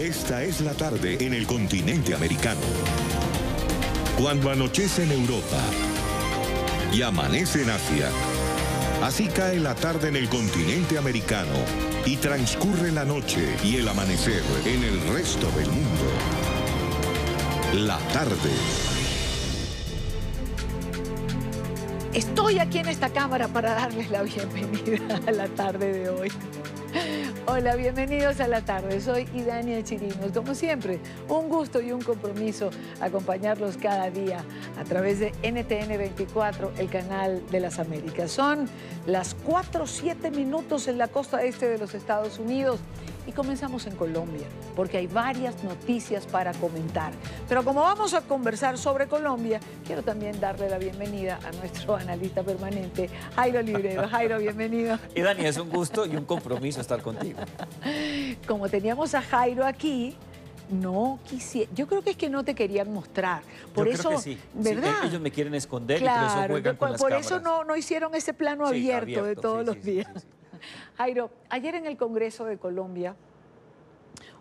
Esta es la tarde en el continente americano. Cuando anochece en Europa y amanece en Asia, así cae la tarde en el continente americano y transcurre la noche y el amanecer en el resto del mundo. La tarde. Estoy aquí en esta cámara para darles la bienvenida a la tarde de hoy. Hola, bienvenidos a la tarde. Soy Idania Chirinos. Como siempre, un gusto y un compromiso acompañarlos cada día a través de NTN 24, el canal de las Américas. Son las 4:07 minutos en la costa este de los Estados Unidos. Y comenzamos en Colombia, porque hay varias noticias para comentar. Pero como vamos a conversar sobre Colombia, quiero también darle la bienvenida a nuestro analista permanente, Jairo Libredo. Jairo, bienvenido. Y Dani, es un gusto y un compromiso estar contigo. Como teníamos a Jairo aquí, no quisiera, yo creo que es que no te querían mostrar. Por yo eso, creo que sí. ¿verdad? Sí, ellos me quieren esconder, claro, y por eso juegan con las por cámaras. eso no hicieron ese plano abierto de todos los días. Sí. Jairo, ayer en el Congreso de Colombia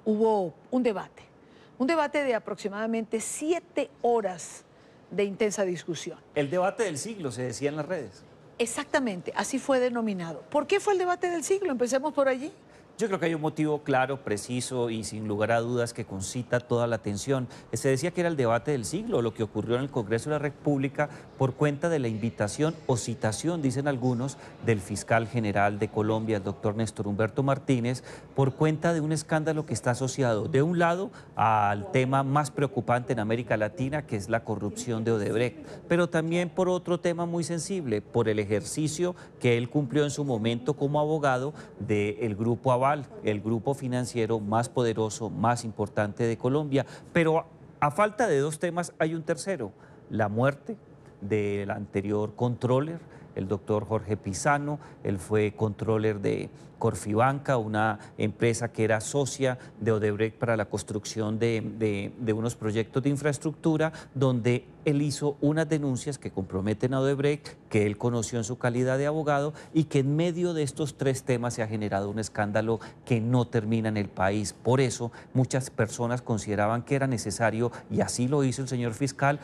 hubo un debate de aproximadamente 7 horas de intensa discusión. El debate del siglo, se decía en las redes. Exactamente, así fue denominado. ¿Por qué fue el debate del siglo? Empecemos por allí. Yo creo que hay un motivo claro, preciso y sin lugar a dudas que concita toda la atención. Se decía que era el debate del siglo, lo que ocurrió en el Congreso de la República por cuenta de la invitación o citación, dicen algunos, del fiscal general de Colombia, el doctor Néstor Humberto Martínez, por cuenta de un escándalo que está asociado, de un lado, al tema más preocupante en América Latina, que es la corrupción de Odebrecht, pero también por otro tema muy sensible, por el ejercicio que él cumplió en su momento como abogado del Grupo Aval, el grupo financiero más poderoso, más importante de Colombia. Pero a falta de 2 temas hay un tercero: la muerte del anterior controller, el doctor Jorge Pizano. Él fue controller de Corfibanca, una empresa que era socia de Odebrecht para la construcción de unos proyectos de infraestructura, donde él hizo unas denuncias que comprometen a Odebrecht, que él conoció en su calidad de abogado, y que en medio de estos 3 temas se ha generado un escándalo que no termina en el país. Por eso muchas personas consideraban que era necesario, y así lo hizo el señor fiscal,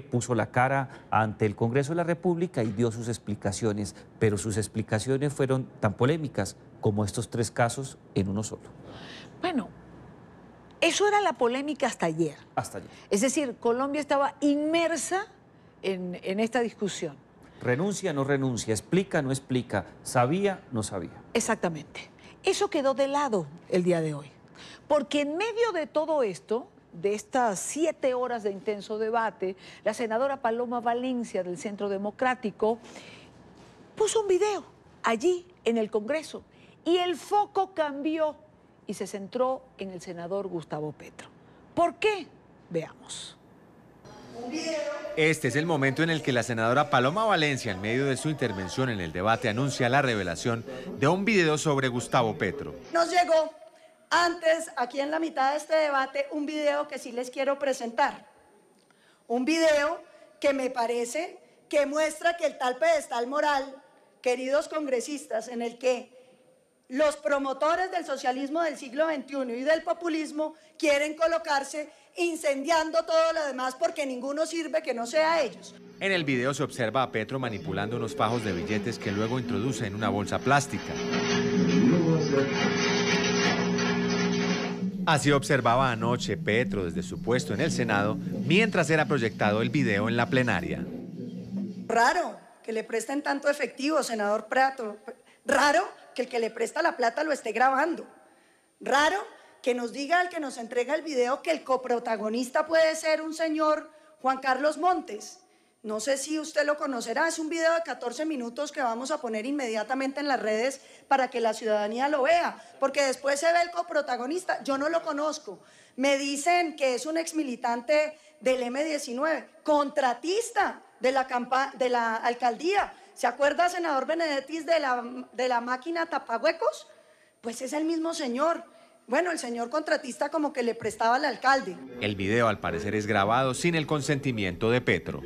puso la cara ante el Congreso de la República y dio sus explicaciones, pero sus explicaciones fueron tan polémicas como estos 3 casos en uno solo. Bueno, eso era la polémica hasta ayer. Hasta ayer. Es decir, Colombia estaba inmersa en esta discusión. Renuncia, no renuncia, explica, no explica, sabía, no sabía. Exactamente. Eso quedó de lado el día de hoy. Porque en medio de todo esto, de estas 7 horas de intenso debate, la senadora Paloma Valencia del Centro Democrático puso un video allí en el Congreso y el foco cambió y se centró en el senador Gustavo Petro. ¿Por qué? Veamos. Este es el momento en el que la senadora Paloma Valencia, en medio de su intervención en el debate, anuncia la revelación de un video sobre Gustavo Petro. Nos llegó antes, aquí en la mitad de este debate, un video que sí les quiero presentar. Un video que me parece que muestra que el tal pedestal moral, queridos congresistas, en el que los promotores del socialismo del siglo XXI y del populismo quieren colocarse incendiando todo lo demás porque ninguno sirve que no sea ellos. En el video se observa a Petro manipulando unos fajos de billetes que luego introduce en una bolsa plástica. Así observaba anoche Petro desde su puesto en el Senado mientras era proyectado el video en la plenaria. Raro que le presten tanto efectivo, senador Prato. Raro que el que le presta la plata lo esté grabando. Raro que nos diga el que nos entrega el video que el coprotagonista puede ser un señor Juan Carlos Montes. No sé si usted lo conocerá, es un video de 14 minutos que vamos a poner inmediatamente en las redes para que la ciudadanía lo vea, porque después se ve el coprotagonista. Yo no lo conozco. Me dicen que es un exmilitante del M-19, contratista de la alcaldía. ¿Se acuerda, senador Benedetti, de la máquina tapahuecos? Pues es el mismo señor. Bueno, el señor contratista como que le prestaba al alcalde. El video al parecer es grabado sin el consentimiento de Petro.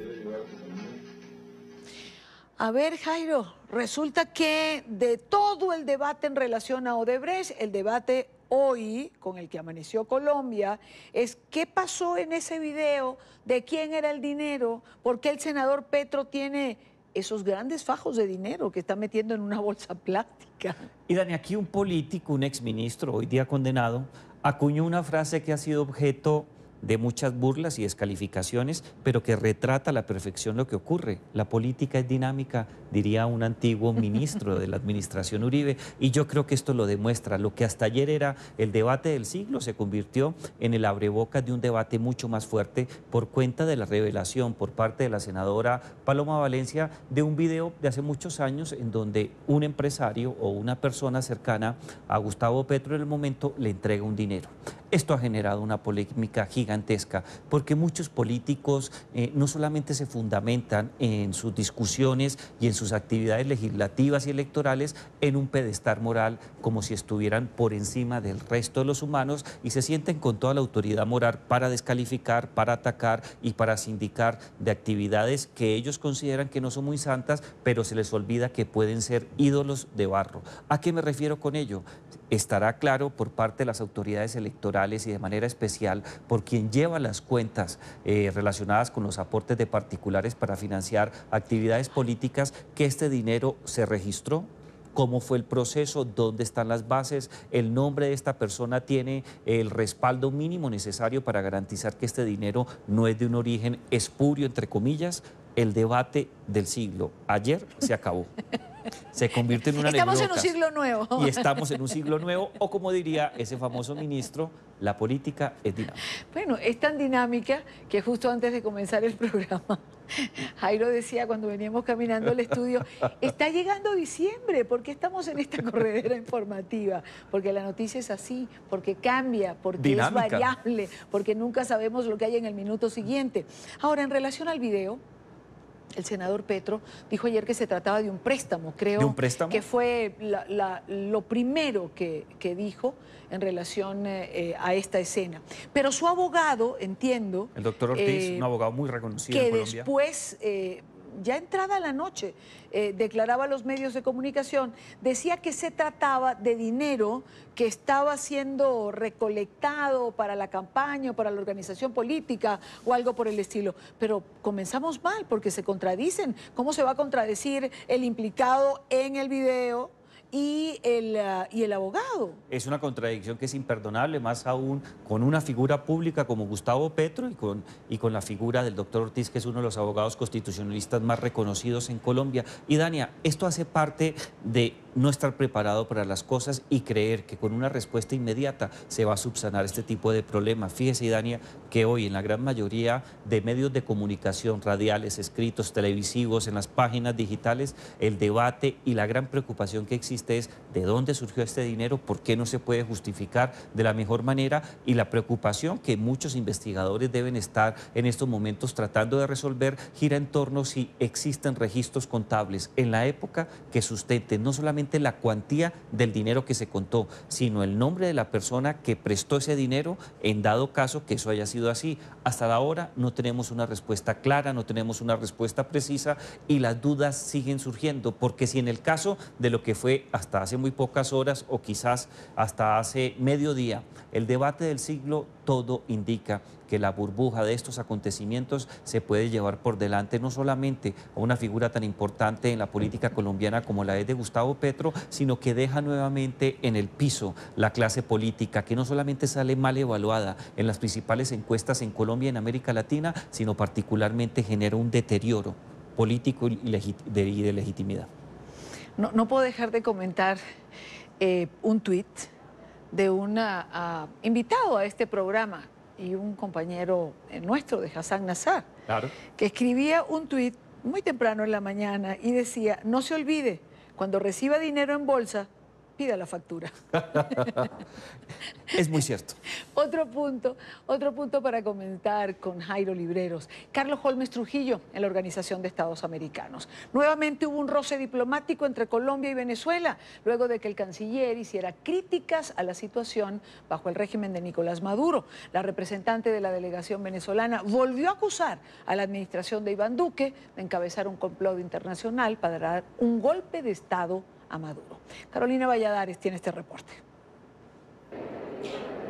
A ver, Jairo, resulta que de todo el debate en relación a Odebrecht, el debate hoy, con el que amaneció Colombia, es qué pasó en ese video, de quién era el dinero, por qué el senador Petro tiene esos grandes fajos de dinero que está metiendo en una bolsa plástica. Y Dani, aquí un político, un exministro, hoy día condenado, acuñó una frase que ha sido objeto de muchas burlas y descalificaciones, pero que retrata a la perfección lo que ocurre. La política es dinámica, diría un antiguo ministro de la administración Uribe, y yo creo que esto lo demuestra. Lo que hasta ayer era el debate del siglo se convirtió en el abrebocas de un debate mucho más fuerte por cuenta de la revelación por parte de la senadora Paloma Valencia de un video de hace muchos años en donde un empresario o una persona cercana a Gustavo Petro en el momento le entrega un dinero. Esto ha generado una polémica gigantesca porque muchos políticos no solamente se fundamentan en sus discusiones y en sus actividades legislativas y electorales en un pedestal moral como si estuvieran por encima del resto de los humanos y se sienten con toda la autoridad moral para descalificar, para atacar y para sindicar de actividades que ellos consideran que no son muy santas, pero se les olvida que pueden ser ídolos de barro. ¿A qué me refiero con ello? Estará claro por parte de las autoridades electorales y de manera especial por quien lleva las cuentas relacionadas con los aportes de particulares para financiar actividades políticas que este dinero se registró. ¿Cómo fue el proceso? ¿Dónde están las bases? ¿El nombre de esta persona tiene el respaldo mínimo necesario para garantizar que este dinero no es de un origen espurio, entre comillas? El debate del siglo ayer se acabó. Se convierte en una Estamos en un anécdota. siglo nuevo. Y estamos en un siglo nuevo, o como diría ese famoso ministro, la política es dinámica. Bueno, es tan dinámica que justo antes de comenzar el programa, Jairo decía cuando veníamos caminando al estudio, está llegando diciembre, ¿por qué estamos en esta corredera informativa? Porque la noticia es así, porque cambia, porque Dinámica. es variable, porque nunca sabemos lo que hay en el minuto siguiente. Ahora, en relación al video, el senador Petro dijo ayer que se trataba de un préstamo, creo. ¿De un préstamo? Que fue lo primero que dijo en relación a esta escena. Pero su abogado, entiendo... El doctor Ortiz, un abogado muy reconocido en que Colombia. después, ya entrada la noche, declaraba a los medios de comunicación, decía que se trataba de dinero que estaba siendo recolectado para la campaña o para la organización política o algo por el estilo. Pero comenzamos mal porque se contradicen. ¿Cómo se va a contradecir el implicado en el video y el abogado? Es una contradicción que es imperdonable, más aún con una figura pública como Gustavo Petro y con la figura del doctor Ortiz, que es uno de los abogados constitucionalistas más reconocidos en Colombia. Y Dania, esto hace parte de no estar preparado para las cosas y creer que con una respuesta inmediata se va a subsanar este tipo de problemas. Fíjese, Dania, que hoy en la gran mayoría de medios de comunicación, radiales, escritos, televisivos, en las páginas digitales, el debate y la gran preocupación que existe es de dónde surgió este dinero, por qué no se puede justificar de la mejor manera, y la preocupación que muchos investigadores deben estar en estos momentos tratando de resolver gira en torno a si existen registros contables en la época que sustenten no solamente la cuantía del dinero que se contó, sino el nombre de la persona que prestó ese dinero en dado caso que eso haya sido así. Hasta ahora no tenemos una respuesta clara, no tenemos una respuesta precisa y las dudas siguen surgiendo, porque si en el caso de lo que fue hasta hace muy pocas horas o quizás hasta hace mediodía el debate del siglo, todo indica que la burbuja de estos acontecimientos se puede llevar por delante no solamente a una figura tan importante en la política colombiana como la es de Gustavo Petro, sino que deja nuevamente en el piso la clase política, que no solamente sale mal evaluada en las principales encuestas en Colombia y en América Latina, sino particularmente genera un deterioro político y de legitimidad. No puedo dejar de comentar un tuit de un invitado a este programa y un compañero nuestro de Hassan Nazar, Claro. que escribía un tuit muy temprano en la mañana y decía, no se olvide, cuando reciba dinero en bolsa, pida la factura. Es muy cierto. Otro punto para comentar con Jairo Libreros. Carlos Holmes Trujillo en la Organización de Estados Americanos. Nuevamente hubo un roce diplomático entre Colombia y Venezuela, luego de que el canciller hiciera críticas a la situación bajo el régimen de Nicolás Maduro. La representante de la delegación venezolana volvió a acusar a la administración de Iván Duque de encabezar un complot internacional para dar un golpe de Estado a Maduro. Carolina Valladares tiene este reporte.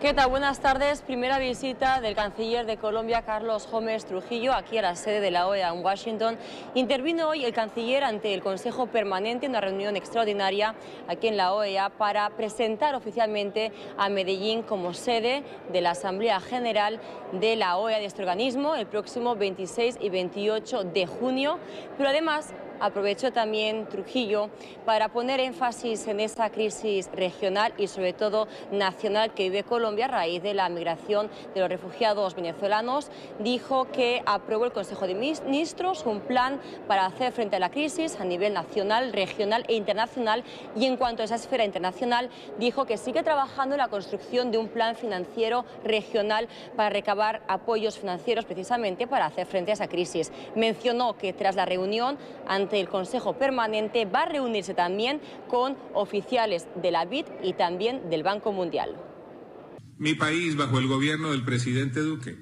¿Qué tal? Buenas tardes. Primera visita del canciller de Colombia, Carlos Gómez Trujillo, aquí a la sede de la OEA en Washington. Intervino hoy el canciller ante el Consejo Permanente en una reunión extraordinaria aquí en la OEA para presentar oficialmente a Medellín como sede de la Asamblea General de la OEA, de este organismo, el próximo 26 y 28 de junio. Pero además aprovechó también Trujillo para poner énfasis en esta crisis regional y sobre todo nacional que vive Colombia a raíz de la migración de los refugiados venezolanos. Dijo que aprobó el Consejo de Ministros un plan para hacer frente a la crisis a nivel nacional, regional e internacional, y en cuanto a esa esfera internacional dijo que sigue trabajando en la construcción de un plan financiero regional para recabar apoyos financieros precisamente para hacer frente a esa crisis. Mencionó que tras la reunión ante el Consejo Permanente va a reunirse también con oficiales de la BID y también del Banco Mundial. Mi país, bajo el gobierno del presidente Duque,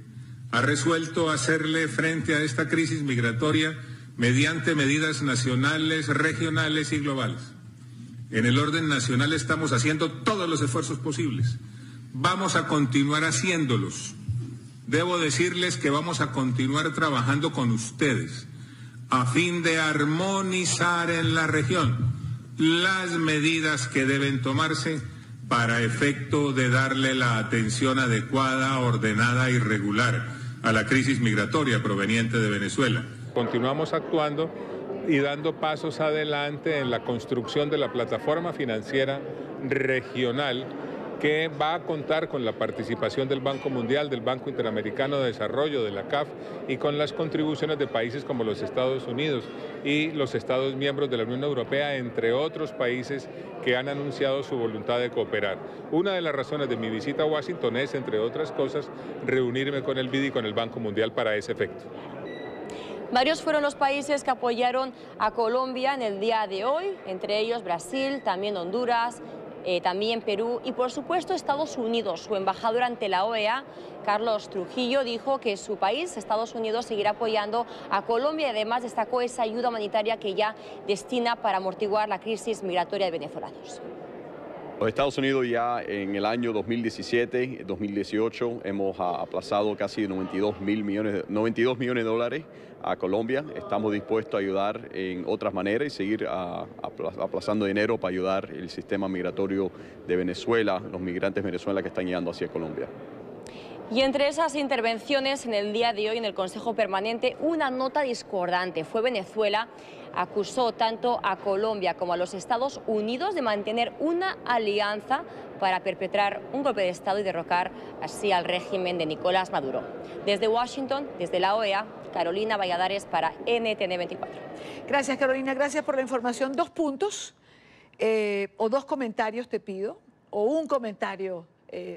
ha resuelto hacerle frente a esta crisis migratoria mediante medidas nacionales, regionales y globales. En el orden nacional estamos haciendo todos los esfuerzos posibles. Vamos a continuar haciéndolos. Debo decirles que vamos a continuar trabajando con ustedes a fin de armonizar en la región las medidas que deben tomarse para efecto de darle la atención adecuada, ordenada y regular a la crisis migratoria proveniente de Venezuela. Continuamos actuando y dando pasos adelante en la construcción de la plataforma financiera regional que va a contar con la participación del Banco Mundial, del Banco Interamericano de Desarrollo, de la CAF, y con las contribuciones de países como los Estados Unidos y los Estados miembros de la Unión Europea, entre otros países que han anunciado su voluntad de cooperar. Una de las razones de mi visita a Washington es, entre otras cosas, reunirme con el BID y con el Banco Mundial para ese efecto. Varios fueron los países que apoyaron a Colombia en el día de hoy, entre ellos Brasil, también Honduras, también Perú y por supuesto Estados Unidos. Su embajador ante la OEA, Carlos Trujillo, dijo que su país, Estados Unidos, seguirá apoyando a Colombia y además destacó esa ayuda humanitaria que ya destina para amortiguar la crisis migratoria de venezolanos. Los Estados Unidos ya en el año 2017, 2018 hemos aplazado casi 92 millones de dólares a Colombia. Estamos dispuestos a ayudar en otras maneras y seguir aplazando dinero para ayudar el sistema migratorio de Venezuela, los migrantes de Venezuela que están llegando hacia Colombia. Y entre esas intervenciones en el día de hoy en el Consejo Permanente, una nota discordante. Fue Venezuela, acusó tanto a Colombia como a los Estados Unidos de mantener una alianza para perpetrar un golpe de Estado y derrocar así al régimen de Nicolás Maduro. Desde Washington, desde la OEA, Carolina Valladares para NTN 24. Gracias, Carolina, gracias por la información. 2 puntos o 2 comentarios te pido, o un comentario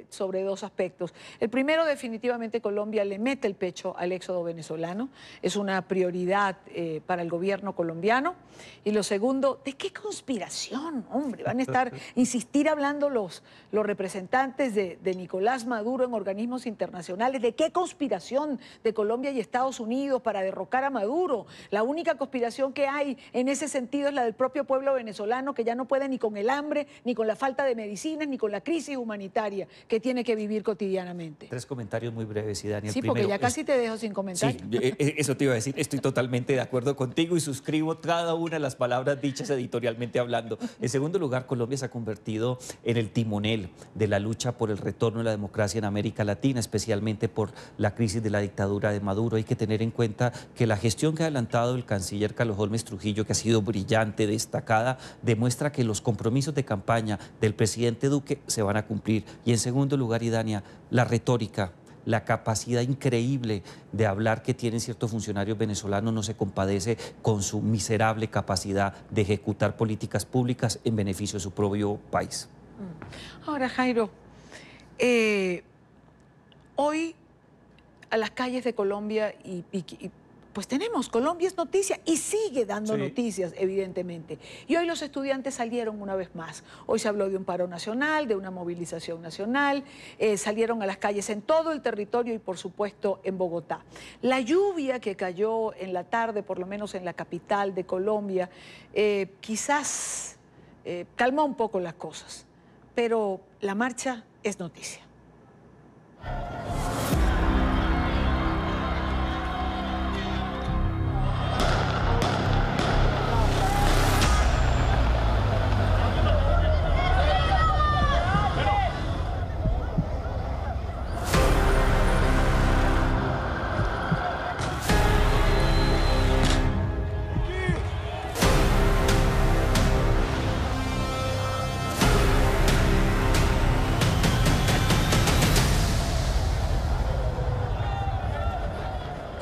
sobre 2 aspectos. El primero, definitivamente Colombia le mete el pecho al éxodo venezolano, es una prioridad para el gobierno colombiano. Y lo segundo, ¿de qué conspiración, hombre? Van a insistir hablando los representantes de Nicolás Maduro en organismos internacionales. ¿De qué conspiración de Colombia y Estados Unidos para derrocar a Maduro? La única conspiración que hay en ese sentido es la del propio pueblo venezolano, que ya no puede ni con el hambre, ni con la falta de medicinas, ni con la crisis humanitaria que tiene que vivir cotidianamente. 3 comentarios muy breves, y Daniel. Sí, Primero, porque ya casi te dejo sin comentarios. Sí, eso te iba a decir, estoy totalmente de acuerdo contigo y suscribo cada una de las palabras dichas editorialmente hablando. En segundo lugar, Colombia se ha convertido en el timonel de la lucha por el retorno de la democracia en América Latina, especialmente por la crisis de la dictadura de Maduro. Hay que tener en cuenta que la gestión que ha adelantado el canciller Carlos Gómez Trujillo, que ha sido brillante, destacada, demuestra que los compromisos de campaña del presidente Duque se van a cumplir. Y en segundo lugar, Idania, la retórica, la capacidad increíble de hablar que tienen ciertos funcionarios venezolanos no se compadece con su miserable capacidad de ejecutar políticas públicas en beneficio de su propio país. Ahora, Jairo, hoy a las calles de Colombia pues tenemos, Colombia es noticia y sigue dando noticias, evidentemente. Y hoy los estudiantes salieron una vez más. Hoy se habló de un paro nacional, de una movilización nacional, salieron a las calles en todo el territorio y, por supuesto, en Bogotá. La lluvia que cayó en la tarde, por lo menos en la capital de Colombia, quizás calmó un poco las cosas, pero la marcha es noticia.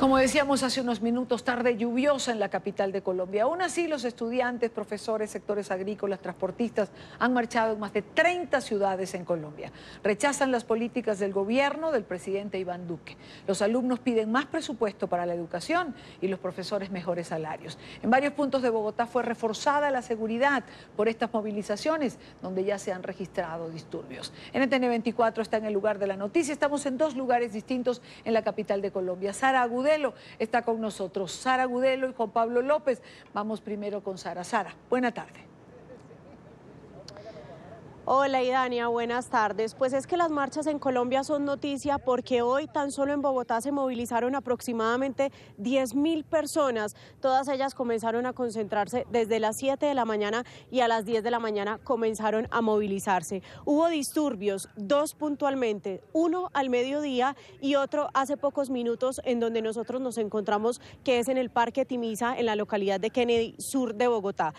Como decíamos hace unos minutos, tarde lluviosa en la capital de Colombia. Aún así, los estudiantes, profesores, sectores agrícolas, transportistas han marchado en más de 30 ciudades en Colombia. Rechazan las políticas del gobierno del presidente Iván Duque. Los alumnos piden más presupuesto para la educación y los profesores mejores salarios. En varios puntos de Bogotá fue reforzada la seguridad por estas movilizaciones, donde ya se han registrado disturbios. NTN 24 está en el lugar de la noticia. Estamos en dos lugares distintos en la capital de Colombia. Sara Agudelo está con nosotros. Sara Agudelo y Juan Pablo López. Vamos primero con Sara. Sara, buena tarde. Hola Idania, buenas tardes. Pues es que las marchas en Colombia son noticia porque hoy tan solo en Bogotá se movilizaron aproximadamente 10.000 personas. Todas ellas comenzaron a concentrarse desde las 7 de la mañana y a las 10 de la mañana comenzaron a movilizarse. Hubo disturbios, dos puntualmente, uno al mediodía y otro hace pocos minutos en donde nosotros nos encontramos, que es en el Parque Timisa, en la localidad de Kennedy, sur de Bogotá.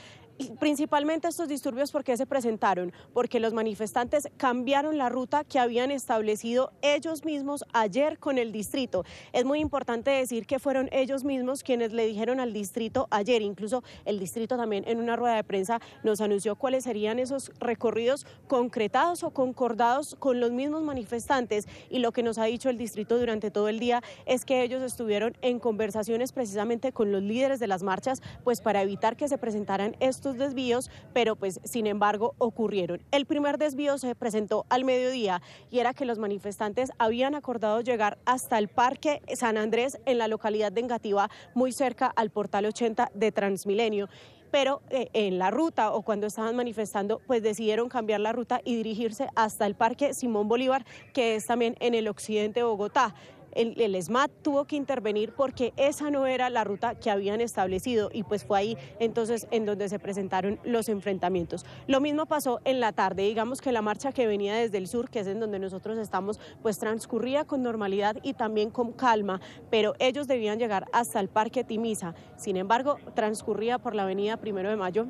Principalmente estos disturbios, ¿por qué se presentaron? Porque los manifestantes cambiaron la ruta que habían establecido ellos mismos ayer con el distrito. Es muy importante decir que fueron ellos mismos quienes le dijeron al distrito ayer, incluso el distrito también en una rueda de prensa nos anunció cuáles serían esos recorridos concretados o concordados con los mismos manifestantes, y lo que nos ha dicho el distrito durante todo el día es que ellos estuvieron en conversaciones precisamente con los líderes de las marchas, pues para evitar que se presentaran estos desvíos, pero pues sin embargo ocurrieron. El primer desvío se presentó al mediodía y era que los manifestantes habían acordado llegar hasta el Parque San Andrés en la localidad de Engativá, muy cerca al Portal 80 de Transmilenio. Pero en la ruta o cuando estaban manifestando, pues decidieron cambiar la ruta y dirigirse hasta el Parque Simón Bolívar, que es también en el occidente de Bogotá. El SMAT tuvo que intervenir porque esa no era la ruta que habían establecido y pues fue ahí entonces en donde se presentaron los enfrentamientos. Lo mismo pasó en la tarde, digamos que la marcha que venía desde el sur, que es en donde nosotros estamos, pues transcurría con normalidad y también con calma, pero ellos debían llegar hasta el Parque Timisa. Sin embargo, transcurría por la avenida 1 de Mayo,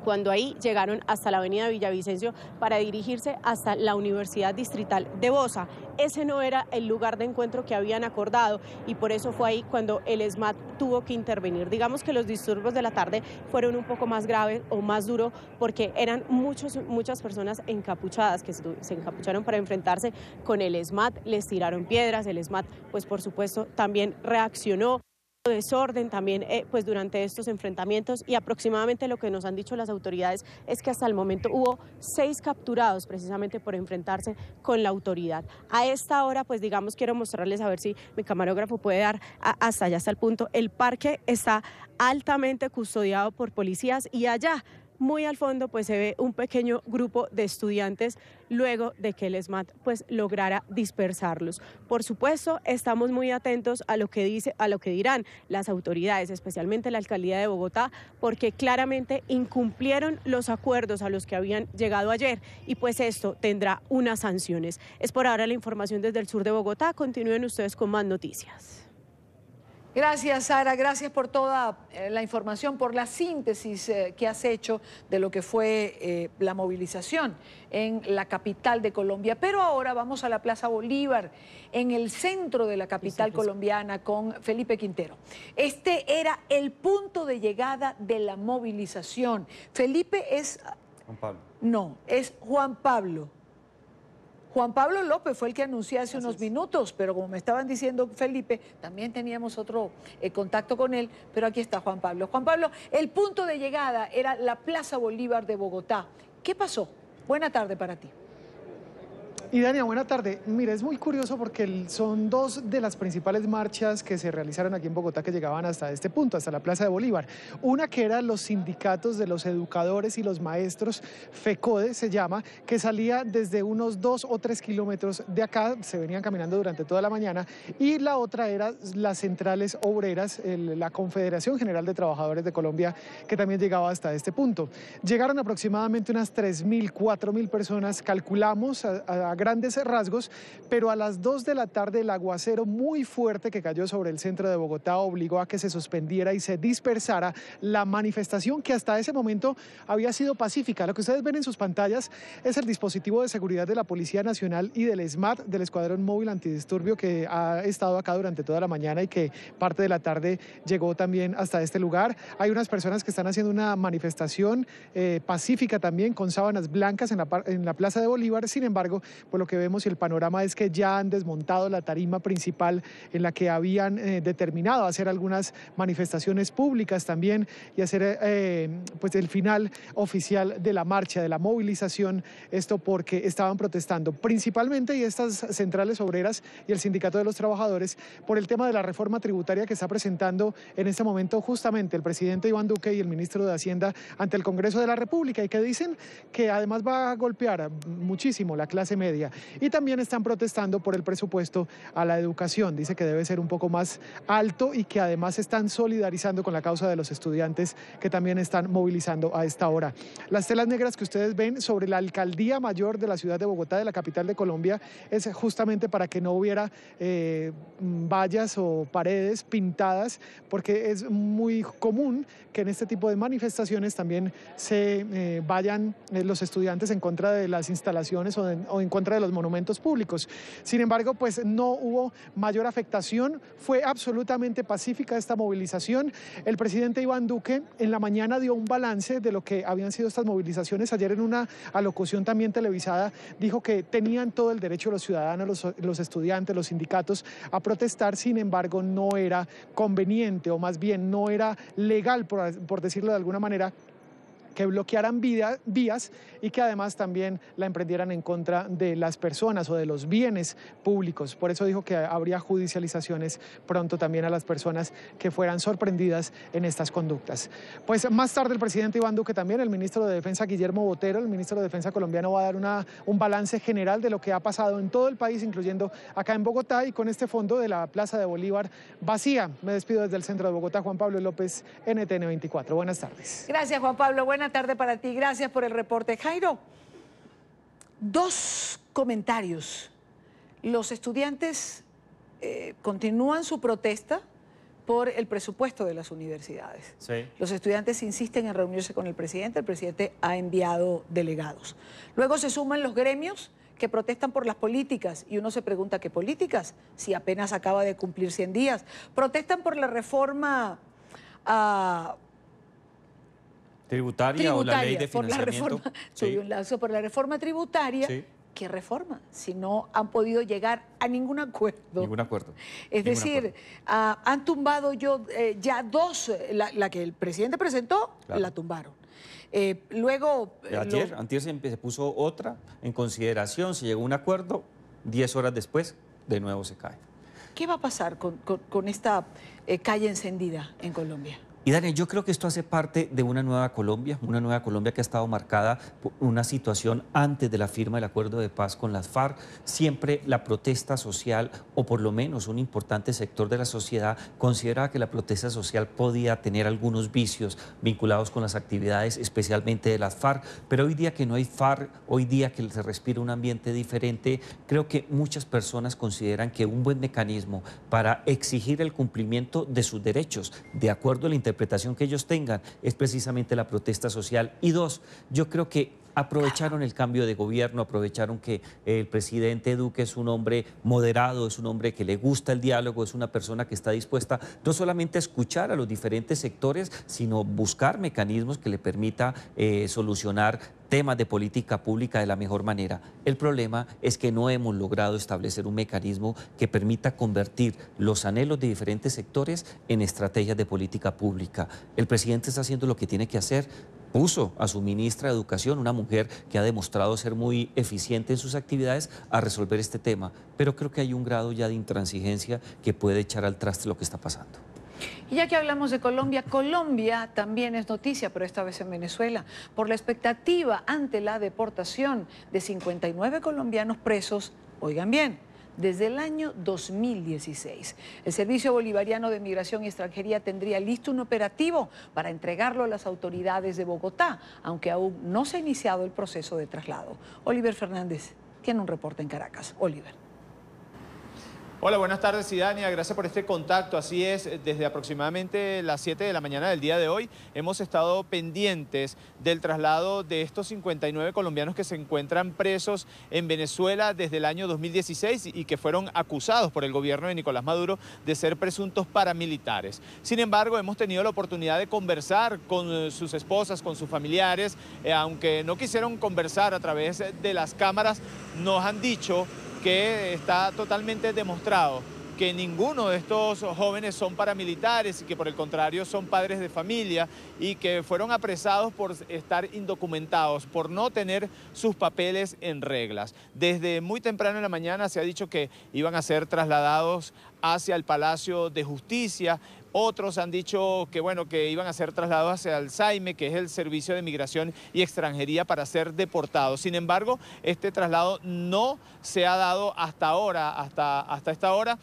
cuando ahí llegaron hasta la avenida Villavicencio para dirigirse hasta la Universidad Distrital de Bosa. Ese no era el lugar de encuentro que habían acordado y por eso fue ahí cuando el SMAT tuvo que intervenir. Digamos que los disturbios de la tarde fueron un poco más graves o más duros porque eran muchas personas encapuchadas que se encapucharon para enfrentarse con el SMAT, les tiraron piedras, el SMAT pues por supuesto también reaccionó. Desorden también pues durante estos enfrentamientos, y aproximadamente lo que nos han dicho las autoridades es que hasta el momento hubo 6 capturados precisamente por enfrentarse con la autoridad. A esta hora pues digamos quiero mostrarles, a ver si mi camarógrafo puede dar hasta allá, hasta el punto. El parque está altamente custodiado por policías y allá muy al fondo pues se ve un pequeño grupo de estudiantes luego de que el SMAT pues lograra dispersarlos. Por supuesto, estamos muy atentos a lo que dirán las autoridades, especialmente la alcaldía de Bogotá, porque claramente incumplieron los acuerdos a los que habían llegado ayer y pues esto tendrá unas sanciones. Es por ahora la información desde el sur de Bogotá. Continúen ustedes con más noticias. Gracias, Sara, gracias por toda la información, por la síntesis que has hecho de lo que fue la movilización en la capital de Colombia. Pero ahora vamos a la Plaza Bolívar, en el centro de la capital colombiana, con Felipe Quintero. Este era el punto de llegada de la movilización. Felipe es... Juan Pablo. No, es Juan Pablo. Juan Pablo López fue el que anunció hace unos minutos, pero como me estaban diciendo Felipe, también teníamos otro contacto con él, pero aquí está Juan Pablo. Juan Pablo, el punto de llegada era la Plaza Bolívar de Bogotá. ¿Qué pasó? Buena tarde para ti. Y Dania, buena tarde. Mira, es muy curioso porque son dos de las principales marchas que se realizaron aquí en Bogotá que llegaban hasta este punto, hasta la Plaza de Bolívar. Una que eran los sindicatos de los educadores y los maestros, FECODE se llama, que salía desde unos 2 o 3 kilómetros de acá, se venían caminando durante toda la mañana, y la otra era las centrales obreras, la Confederación General de Trabajadores de Colombia, que también llegaba hasta este punto. Llegaron aproximadamente unas 3.000, 4.000 personas, calculamos, a grandes rasgos, pero a las 2 de la tarde el aguacero muy fuerte que cayó sobre el centro de Bogotá obligó a que se suspendiera y se dispersara la manifestación que hasta ese momento había sido pacífica. Lo que ustedes ven en sus pantallas es el dispositivo de seguridad de la Policía Nacional y del SMAT, del Escuadrón Móvil Antidisturbio, que ha estado acá durante toda la mañana y que parte de la tarde llegó también hasta este lugar. Hay unas personas que están haciendo una manifestación pacífica también con sábanas blancas en la Plaza de Bolívar. Sin embargo, pues lo que vemos y el panorama es que ya han desmontado la tarima principal en la que habían determinado hacer algunas manifestaciones públicas también y hacer pues el final oficial de la marcha, de la movilización, esto porque estaban protestando principalmente, y estas centrales obreras y el Sindicato de los Trabajadores, por el tema de la reforma tributaria que está presentando en este momento justamente el presidente Iván Duque y el ministro de Hacienda ante el Congreso de la República, y que dicen que además va a golpear muchísimo la clase media. Y también están protestando por el presupuesto a la educación. Dice que debe ser un poco más alto y que además están solidarizando con la causa de los estudiantes que también están movilizando a esta hora. Las telas negras que ustedes ven sobre la alcaldía mayor de la ciudad de Bogotá, de la capital de Colombia, es justamente para que no hubiera vallas o paredes pintadas, porque es muy común que en este tipo de manifestaciones también se vayan los estudiantes en contra de las instalaciones o en contra de los monumentos públicos. Sin embargo, pues no hubo mayor afectación, fue absolutamente pacífica esta movilización. El presidente Iván Duque en la mañana dio un balance de lo que habían sido estas movilizaciones. Ayer en una alocución también televisada dijo que tenían todo el derecho los ciudadanos, los estudiantes, los sindicatos a protestar. Sin embargo, no era conveniente, o más bien no era legal, por decirlo de alguna manera, que bloquearan vías y que además también la emprendieran en contra de las personas o de los bienes públicos. Por eso dijo que habría judicializaciones pronto también a las personas que fueran sorprendidas en estas conductas. Pues más tarde el presidente Iván Duque también, el ministro de Defensa Guillermo Botero, el ministro de Defensa colombiano, va a dar un balance general de lo que ha pasado en todo el país, incluyendo acá en Bogotá, y con este fondo de la Plaza de Bolívar vacía. Me despido desde el centro de Bogotá. Juan Pablo López, NTN 24. Buenas tardes. Gracias, Juan Pablo. Buena tarde para ti. Gracias por el reporte. Jairo, dos comentarios. Los estudiantes continúan su protesta por el presupuesto de las universidades. Sí. Los estudiantes insisten en reunirse con el presidente ha enviado delegados. Luego se suman los gremios que protestan por las políticas, y uno se pregunta, ¿qué políticas? Si apenas acaba de cumplir 100 días. Protestan por la reforma tributaria o la ley de financiamiento. Por la reforma tributaria. Sí. ¿Qué reforma? Si no han podido llegar a ningún acuerdo. Ningún acuerdo. Es decir, han tumbado ya dos, la que el presidente presentó, claro, la tumbaron. Luego... Antier se puso otra en consideración, se llegó a un acuerdo, 10 horas después, de nuevo se cae. ¿Qué va a pasar con esta calle encendida en Colombia? Y Daniel, yo creo que esto hace parte de una nueva Colombia que ha estado marcada por una situación antes de la firma del acuerdo de paz con las FARC. Siempre la protesta social, o por lo menos un importante sector de la sociedad, consideraba que la protesta social podía tener algunos vicios vinculados con las actividades, especialmente de las FARC. Pero hoy día que no hay FARC, hoy día que se respira un ambiente diferente, creo que muchas personas consideran que un buen mecanismo para exigir el cumplimiento de sus derechos, de acuerdo a la interpretación que ellos tengan, es precisamente la protesta social. Y dos, yo creo que aprovecharon el cambio de gobierno, aprovecharon que el presidente Duque es un hombre moderado, es un hombre que le gusta el diálogo, es una persona que está dispuesta no solamente a escuchar a los diferentes sectores, sino buscar mecanismos que le permita solucionar temas de política pública de la mejor manera. El problema es que no hemos logrado establecer un mecanismo que permita convertir los anhelos de diferentes sectores en estrategias de política pública. El presidente está haciendo lo que tiene que hacer. Puso a su ministra de Educación, una mujer que ha demostrado ser muy eficiente en sus actividades, a resolver este tema. Pero creo que hay un grado ya de intransigencia que puede echar al traste lo que está pasando. Y ya que hablamos de Colombia, Colombia también es noticia, pero esta vez en Venezuela, por la expectativa ante la deportación de 59 colombianos presos, oigan bien, desde el año 2016. El Servicio Bolivariano de Migración y Extranjería tendría listo un operativo para entregarlo a las autoridades de Bogotá, aunque aún no se ha iniciado el proceso de traslado. Oliver Fernández. tiene un reporte en Caracas. Oliver. Hola, buenas tardes, Idania. Gracias por este contacto. Así es, desde aproximadamente las 7 de la mañana del día de hoy hemos estado pendientes del traslado de estos 59 colombianos que se encuentran presos en Venezuela desde el año 2016 y que fueron acusados por el gobierno de Nicolás Maduro de ser presuntos paramilitares. Sin embargo, hemos tenido la oportunidad de conversar con sus esposas, con sus familiares, aunque no quisieron conversar a través de las cámaras, nos han dicho que está totalmente demostrado que ninguno de estos jóvenes son paramilitares y que por el contrario son padres de familia y que fueron apresados por estar indocumentados, por no tener sus papeles en reglas. Desde muy temprano en la mañana se ha dicho que iban a ser trasladados hacia el Palacio de Justicia. Otros han dicho que, bueno, que iban a ser trasladados hacia el SAIME, que es el Servicio de Migración y Extranjería, para ser deportados. Sin embargo, este traslado no se ha dado hasta ahora, hasta esta hora.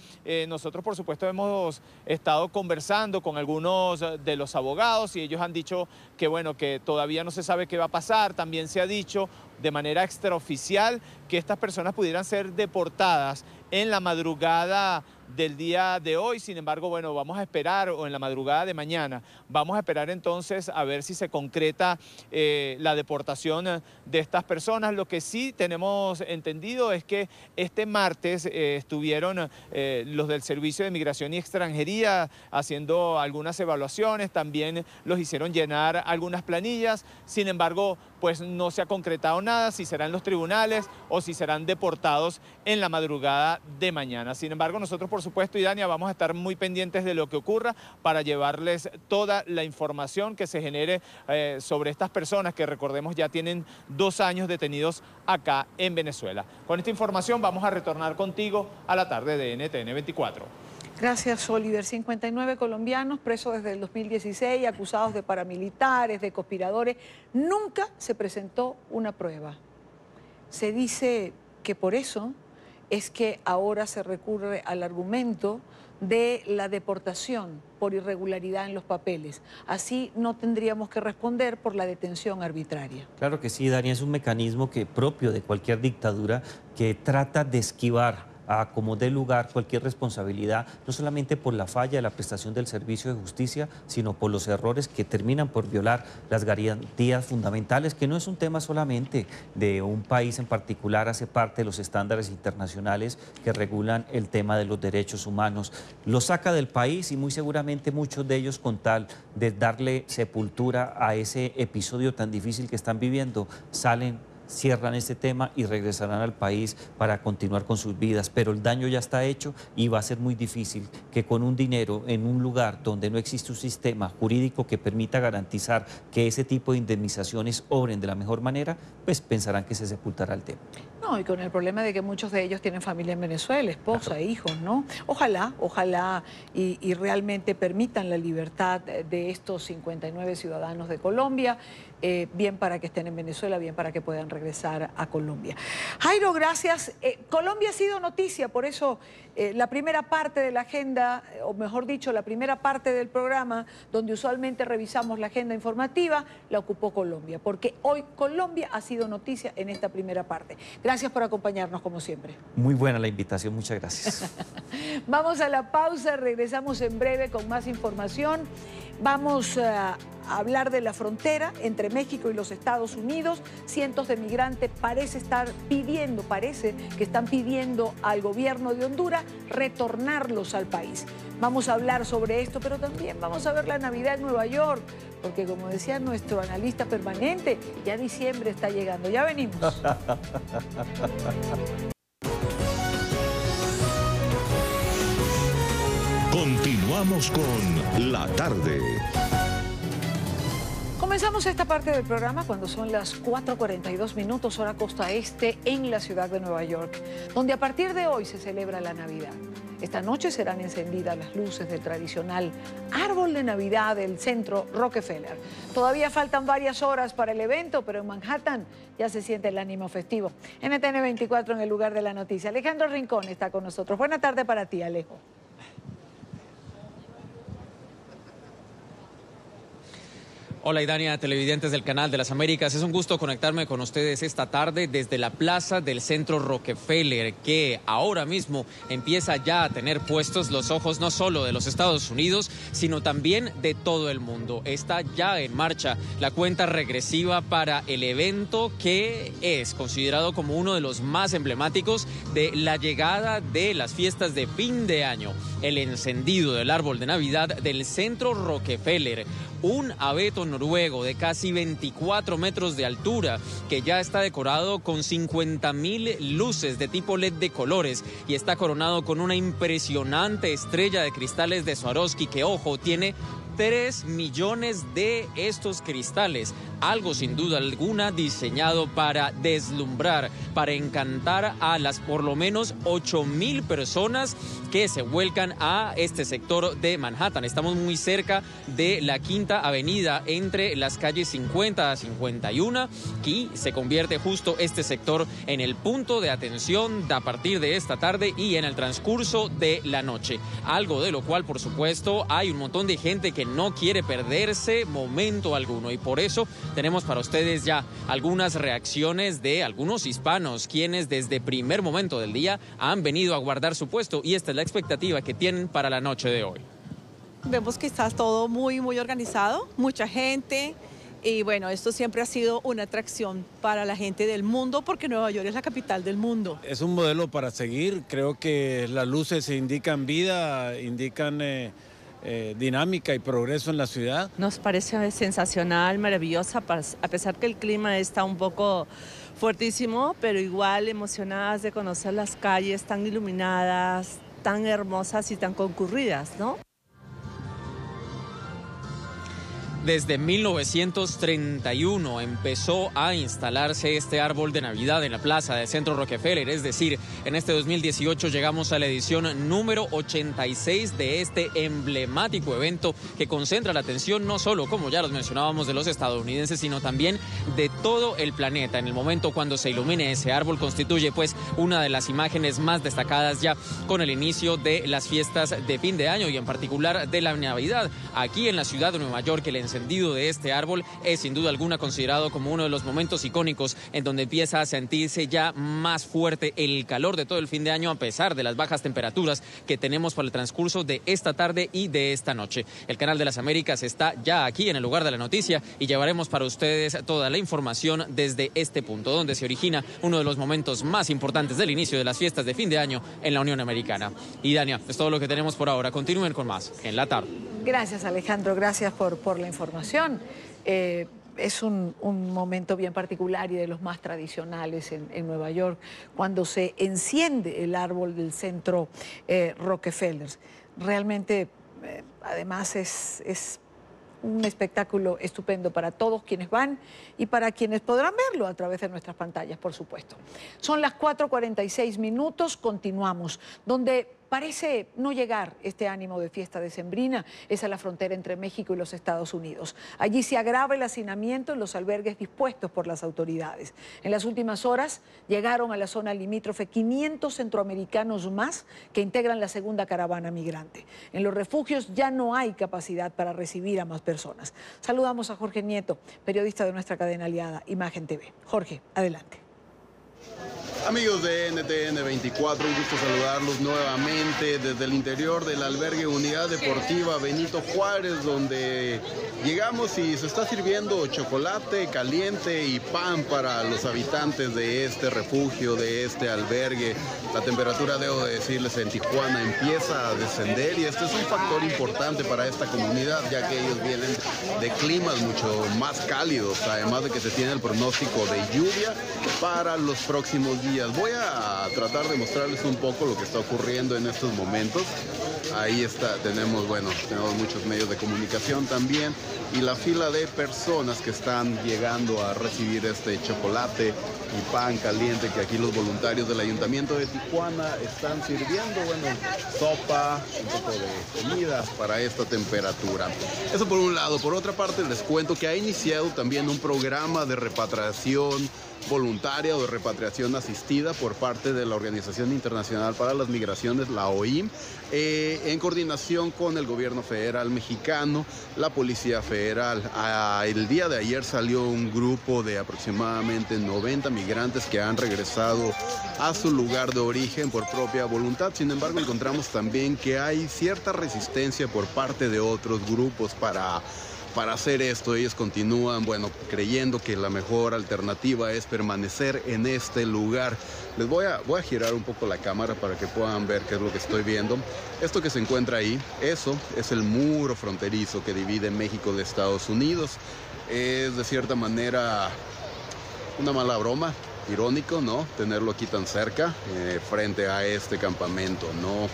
Nosotros, por supuesto, hemos estado conversando con algunos de los abogados y ellos han dicho que, bueno, que todavía no se sabe qué va a pasar. También se ha dicho de manera extraoficial que estas personas pudieran ser deportadas en la madrugada del día de hoy. Sin embargo, bueno, vamos a esperar, o en la madrugada de mañana, vamos a esperar entonces a ver si se concreta la deportación de estas personas. Lo que sí tenemos entendido es que este martes estuvieron los del Servicio de Migración y Extranjería haciendo algunas evaluaciones, también los hicieron llenar algunas planillas. Sin embargo, pues no se ha concretado nada, si serán los tribunales o si serán deportados en la madrugada de mañana. Sin embargo, nosotros, por supuesto, Idania, vamos a estar muy pendientes de lo que ocurra para llevarles toda la información que se genere sobre estas personas que, recordemos, ya tienen 2 años detenidos acá en Venezuela. Con esta información vamos a retornar contigo a la tarde de NTN 24. Gracias, Oliver. 59 colombianos presos desde el 2016, acusados de paramilitares, de conspiradores. Nunca se presentó una prueba. Se dice que por eso es que ahora se recurre al argumento de la deportación por irregularidad en los papeles. Así no tendríamos que responder por la detención arbitraria. Claro que sí, Dani, es un mecanismo propio de cualquier dictadura que trata de esquivar a como dé lugar cualquier responsabilidad, no solamente por la falla de la prestación del servicio de justicia, sino por los errores que terminan por violar las garantías fundamentales, que no es un tema solamente de un país en particular, hace parte de los estándares internacionales que regulan el tema de los derechos humanos. Lo saca del país y muy seguramente muchos de ellos, con tal de darle sepultura a ese episodio tan difícil que están viviendo, cierran este tema y regresarán al país para continuar con sus vidas. Pero el daño ya está hecho y va a ser muy difícil que con un dinero en un lugar donde no existe un sistema jurídico que permita garantizar que ese tipo de indemnizaciones obren de la mejor manera, pues pensarán que se sepultará el tema. No, y con el problema de que muchos de ellos tienen familia en Venezuela, esposa, hijos, ¿no? Ojalá y realmente permitan la libertad de estos 59 ciudadanos de Colombia, bien para que estén en Venezuela, bien para que puedan regresar a Colombia. Jairo, gracias. Colombia ha sido noticia, por eso la primera parte de la agenda, o mejor dicho, la primera parte del programa, donde usualmente revisamos la agenda informativa, la ocupó Colombia, porque hoy Colombia ha sido noticia en esta primera parte. Gracias por acompañarnos, como siempre. Muy buena la invitación, muchas gracias. Vamos a la pausa, regresamos en breve con más información. Vamos a hablar de la frontera entre México y los Estados Unidos. Cientos de migrantes parece que están pidiendo al gobierno de Honduras retornarlos al país. Vamos a hablar sobre esto, pero también vamos a ver la Navidad en Nueva York, porque como decía nuestro analista permanente, ya diciembre está llegando. Ya venimos. Continuamos con La Tarde. Comenzamos esta parte del programa cuando son las 4:42 minutos, hora costa este, en la ciudad de Nueva York, donde a partir de hoy se celebra la Navidad. Esta noche serán encendidas las luces del tradicional árbol de Navidad del centro Rockefeller. Todavía faltan varias horas para el evento, pero en Manhattan ya se siente el ánimo festivo. NTN 24 en el lugar de la noticia. Alejandro Rincón está con nosotros. Buena tarde para ti, Alejo. Hola Idania, televidentes del Canal de las Américas. Es un gusto conectarme con ustedes esta tarde desde la plaza del Centro Rockefeller, que ahora mismo empieza ya a tener puestos los ojos no solo de los Estados Unidos, sino también de todo el mundo. Está ya en marcha la cuenta regresiva para el evento que es considerado como uno de los más emblemáticos de la llegada de las fiestas de fin de año. El encendido del árbol de Navidad del Centro Rockefeller, un abeto noruego de casi 24 metros de altura que ya está decorado con 50.000 luces de tipo LED de colores y está coronado con una impresionante estrella de cristales de Swarovski que, ojo, tiene 3 millones de estos cristales, algo sin duda alguna diseñado para deslumbrar, para encantar a las por lo menos 8.000 personas que se vuelcan a este sector de Manhattan. Estamos muy cerca de la Quinta Avenida entre las calles 50 a 51 y se convierte justo este sector en el punto de atención a partir de esta tarde y en el transcurso de la noche. Algo de lo cual, por supuesto, hay un montón de gente que no quiere perderse momento alguno y por eso tenemos para ustedes ya algunas reacciones de algunos hispanos quienes desde primer momento del día han venido a guardar su puesto y esta es la expectativa que tienen para la noche de hoy. Vemos que está todo muy organizado, mucha gente y bueno, esto siempre ha sido una atracción para la gente del mundo porque Nueva York es la capital del mundo. Es un modelo para seguir, creo que las luces indican vida, indican dinámica y progreso en la ciudad. Nos parece sensacional, maravillosa, a pesar que el clima está un poco fuertísimo, pero igual emocionadas de conocer las calles tan iluminadas, tan hermosas y tan concurridas, ¿no? Desde 1931 empezó a instalarse este árbol de Navidad en la plaza del Centro Rockefeller, es decir, en este 2018 llegamos a la edición número 86 de este emblemático evento que concentra la atención no solo, como ya los mencionábamos, de los estadounidenses, sino también de todo el planeta. En el momento cuando se ilumine ese árbol constituye pues una de las imágenes más destacadas ya con el inicio de las fiestas de fin de año y en particular de la Navidad. Aquí en la ciudad de Nueva York, el encendido de este árbol es sin duda alguna considerado como uno de los momentos icónicos en donde empieza a sentirse ya más fuerte el calor de todo el fin de año a pesar de las bajas temperaturas que tenemos para el transcurso de esta tarde y de esta noche. El Canal de las Américas está ya aquí en el lugar de la noticia y llevaremos para ustedes toda la información desde este punto donde se origina uno de los momentos más importantes del inicio de las fiestas de fin de año en la Unión Americana. Y Dania, es todo lo que tenemos por ahora. Continúen con más en la tarde. Gracias, Alejandro, gracias por la información. Es un momento bien particular y de los más tradicionales en Nueva York, cuando se enciende el árbol del Centro Rockefeller. Realmente, además, es un espectáculo estupendo para todos quienes van y para quienes podrán verlo a través de nuestras pantallas, por supuesto. Son las 4:46, continuamos, donde parece no llegar este ánimo de fiesta decembrina, es a la frontera entre México y los Estados Unidos. Allí se agrava el hacinamiento en los albergues dispuestos por las autoridades. En las últimas horas llegaron a la zona limítrofe 500 centroamericanos más que integran la segunda caravana migrante. En los refugios ya no hay capacidad para recibir a más personas. Saludamos a Jorge Nieto, periodista de nuestra cadena aliada Imagen TV. Jorge, adelante. Amigos de NTN 24, un gusto saludarlos nuevamente desde el interior del albergue Unidad Deportiva Benito Juárez, donde llegamos y se está sirviendo chocolate caliente y pan para los habitantes de este refugio, de este albergue. La temperatura, debo de decirles, en Tijuana empieza a descender y este es un factor importante para esta comunidad, ya que ellos vienen de climas mucho más cálidos, además de que se tiene el pronóstico de lluvia para los próximos días. Voy a tratar de mostrarles un poco lo que está ocurriendo en estos momentos. Ahí está, tenemos muchos medios de comunicación también y la fila de personas que están llegando a recibir este chocolate y pan caliente que aquí los voluntarios del Ayuntamiento de Tijuana están sirviendo. Bueno, sopa, un poco de comida para esta temperatura. Eso por un lado. Por otra parte, les cuento que ha iniciado también un programa de repatriación voluntaria o de repatriación asistida por parte de la Organización Internacional para las Migraciones, la OIM, en coordinación con el gobierno federal mexicano, la Policía Federal. El día de ayer salió un grupo de aproximadamente 90 migrantes que han regresado a su lugar de origen por propia voluntad. Sin embargo, encontramos también que hay cierta resistencia por parte de otros grupos para hacer esto. Ellos continúan, bueno, creyendo que la mejor alternativa es permanecer en este lugar. Les voy a girar un poco la cámara para que puedan ver qué es lo que estoy viendo. Esto que se encuentra ahí, eso es el muro fronterizo que divide México de Estados Unidos. Es de cierta manera una mala broma, irónico, ¿no? Tenerlo aquí tan cerca, frente a este campamento, ¿no?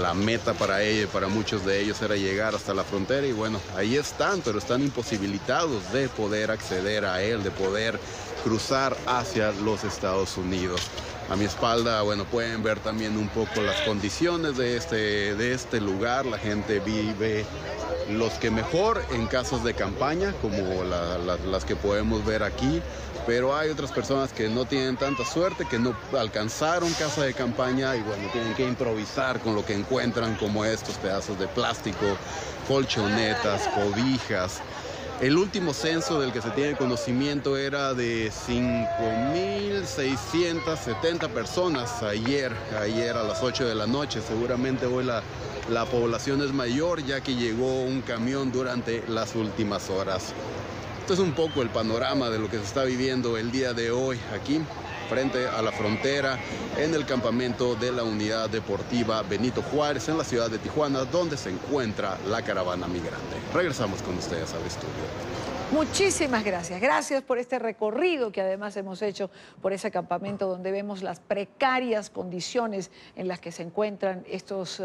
La meta para ellos, para muchos de ellos, era llegar hasta la frontera y bueno, ahí están, pero están imposibilitados de poder acceder a él, de poder cruzar hacia los Estados Unidos. A mi espalda, bueno, pueden ver también un poco las condiciones de este lugar. La gente vive los que mejor en casas de campaña, como las que podemos ver aquí, pero hay otras personas que no tienen tanta suerte, que no alcanzaron casa de campaña y bueno, tienen que improvisar con lo que encuentran, como estos pedazos de plástico, colchonetas, cobijas. El último censo del que se tiene conocimiento era de 5.670 personas ayer a las 8 de la noche. Seguramente hoy la población es mayor, ya que llegó un camión durante las últimas horas. Esto es un poco el panorama de lo que se está viviendo el día de hoy aquí, frente a la frontera, en el campamento de la Unidad Deportiva Benito Juárez, en la ciudad de Tijuana, donde se encuentra la caravana migrante. Regresamos con ustedes al estudio. Muchísimas gracias. Gracias por este recorrido que además hemos hecho por ese campamento donde vemos las precarias condiciones en las que se encuentran estos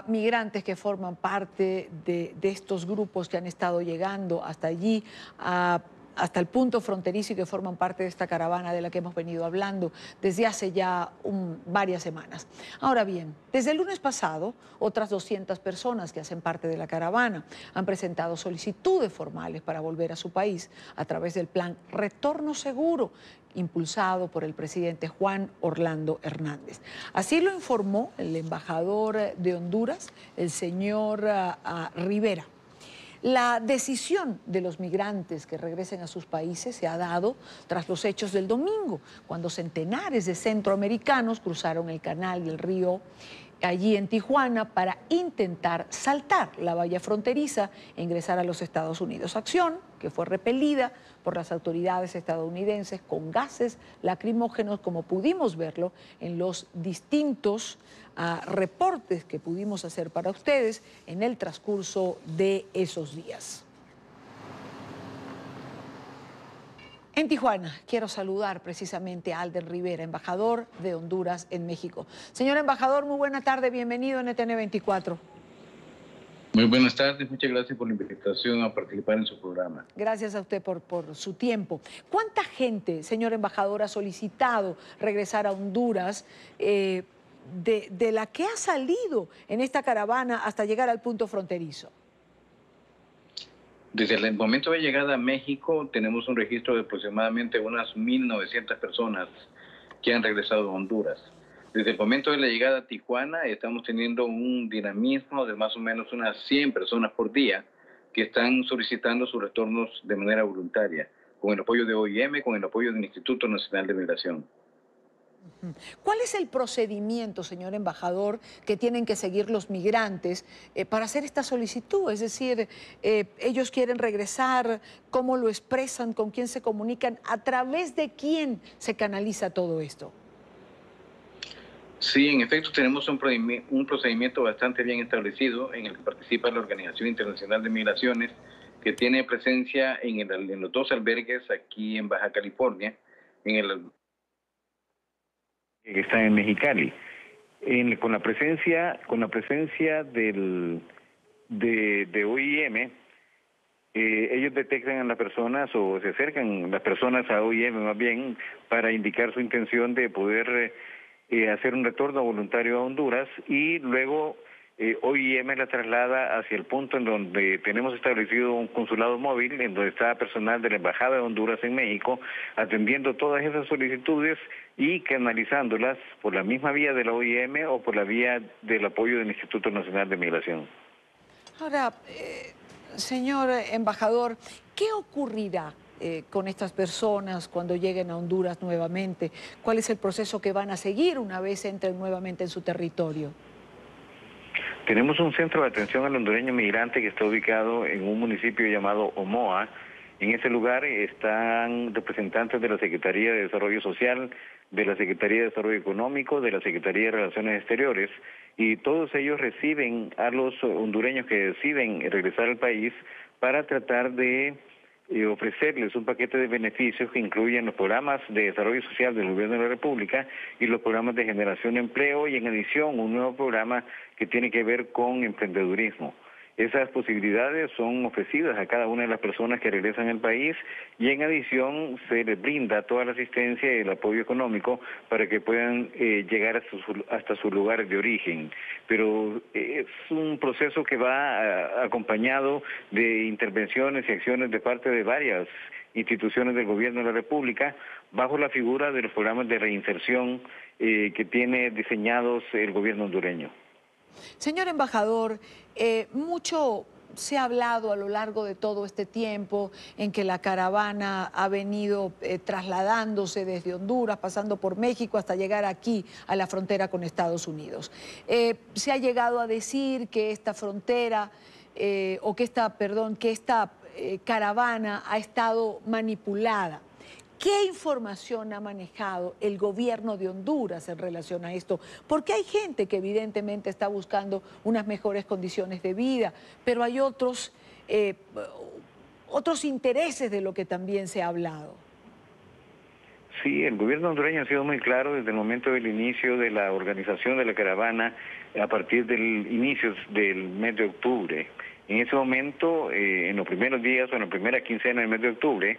migrantes que forman parte de estos grupos que han estado llegando hasta allí, hasta el punto fronterizo y que forman parte de esta caravana de la que hemos venido hablando desde hace ya varias semanas. Ahora bien, desde el lunes pasado, otras 200 personas que hacen parte de la caravana han presentado solicitudes formales para volver a su país a través del plan Retorno Seguro, impulsado por el presidente Juan Orlando Hernández. Así lo informó el embajador de Honduras, el señor Rivera. La decisión de los migrantes que regresen a sus países se ha dado tras los hechos del domingo, cuando centenares de centroamericanos cruzaron el canal del río allí en Tijuana para intentar saltar la valla fronteriza e ingresar a los Estados Unidos. Acción que fue repelida por las autoridades estadounidenses con gases lacrimógenos, como pudimos verlo en los distintos reportes que pudimos hacer para ustedes en el transcurso de esos días. En Tijuana quiero saludar precisamente a Alden Rivera, embajador de Honduras en México. Señor embajador, muy buena tarde, bienvenido a NTN 24. Muy buenas tardes, muchas gracias por la invitación a participar en su programa. Gracias a usted por su tiempo. ¿Cuánta gente, señor embajador, ha solicitado regresar a Honduras de la que ha salido en esta caravana hasta llegar al punto fronterizo? Desde el momento de llegada a México tenemos un registro de aproximadamente unas 1.900 personas que han regresado a Honduras. Desde el momento de la llegada a Tijuana estamos teniendo un dinamismo de más o menos unas 100 personas por día que están solicitando sus retornos de manera voluntaria, con el apoyo de OIM, con el apoyo del Instituto Nacional de Migración. ¿Cuál es el procedimiento, señor embajador, que tienen que seguir los migrantes para hacer esta solicitud? Es decir, ellos quieren regresar, ¿cómo lo expresan? ¿Con quién se comunican? ¿A través de quién se canaliza todo esto? Sí, en efecto tenemos un procedimiento bastante bien establecido en el que participa la Organización Internacional de Migraciones, que tiene presencia en los dos albergues aquí en Baja California, que está en Mexicali, con la presencia de OIM, ellos detectan a las personas o se acercan las personas a OIM más bien para indicar su intención de poder hacer un retorno voluntario a Honduras y luego OIM la traslada hacia el punto en donde tenemos establecido un consulado móvil, en donde está personal de la Embajada de Honduras en México, atendiendo todas esas solicitudes y canalizándolas por la misma vía de la OIM o por la vía del apoyo del Instituto Nacional de Migración. Ahora, señor embajador, ¿qué ocurrirá con estas personas cuando lleguen a Honduras nuevamente? ¿Cuál es el proceso que van a seguir una vez entren nuevamente en su territorio? Tenemos un centro de atención al hondureño migrante que está ubicado en un municipio llamado Omoa. En ese lugar están representantes de la Secretaría de Desarrollo Social, de la Secretaría de Desarrollo Económico, de la Secretaría de Relaciones Exteriores, y todos ellos reciben a los hondureños que deciden regresar al país para tratar de ofrecerles un paquete de beneficios que incluyen los programas de desarrollo social del Gobierno de la República y los programas de generación de empleo y en adición un nuevo programa que tiene que ver con emprendedurismo. Esas posibilidades son ofrecidas a cada una de las personas que regresan al país y en adición se les brinda toda la asistencia y el apoyo económico para que puedan llegar hasta sus lugares de origen. Pero es un proceso que va acompañado de intervenciones y acciones de parte de varias instituciones del Gobierno de la República bajo la figura de los programas de reinserción que tiene diseñados el Gobierno hondureño. Señor embajador, mucho se ha hablado a lo largo de todo este tiempo en que la caravana ha venido trasladándose desde Honduras, pasando por México hasta llegar aquí a la frontera con Estados Unidos. Se ha llegado a decir que esta frontera, que esta caravana ha estado manipulada. ¿Qué información ha manejado el gobierno de Honduras en relación a esto? Porque hay gente que evidentemente está buscando unas mejores condiciones de vida, pero hay otros intereses de lo que también se ha hablado. Sí, el gobierno hondureño ha sido muy claro desde el momento del inicio de la organización de la caravana, a partir del inicio del mes de octubre. En ese momento, en los primeros días o en la primera quincena del mes de octubre,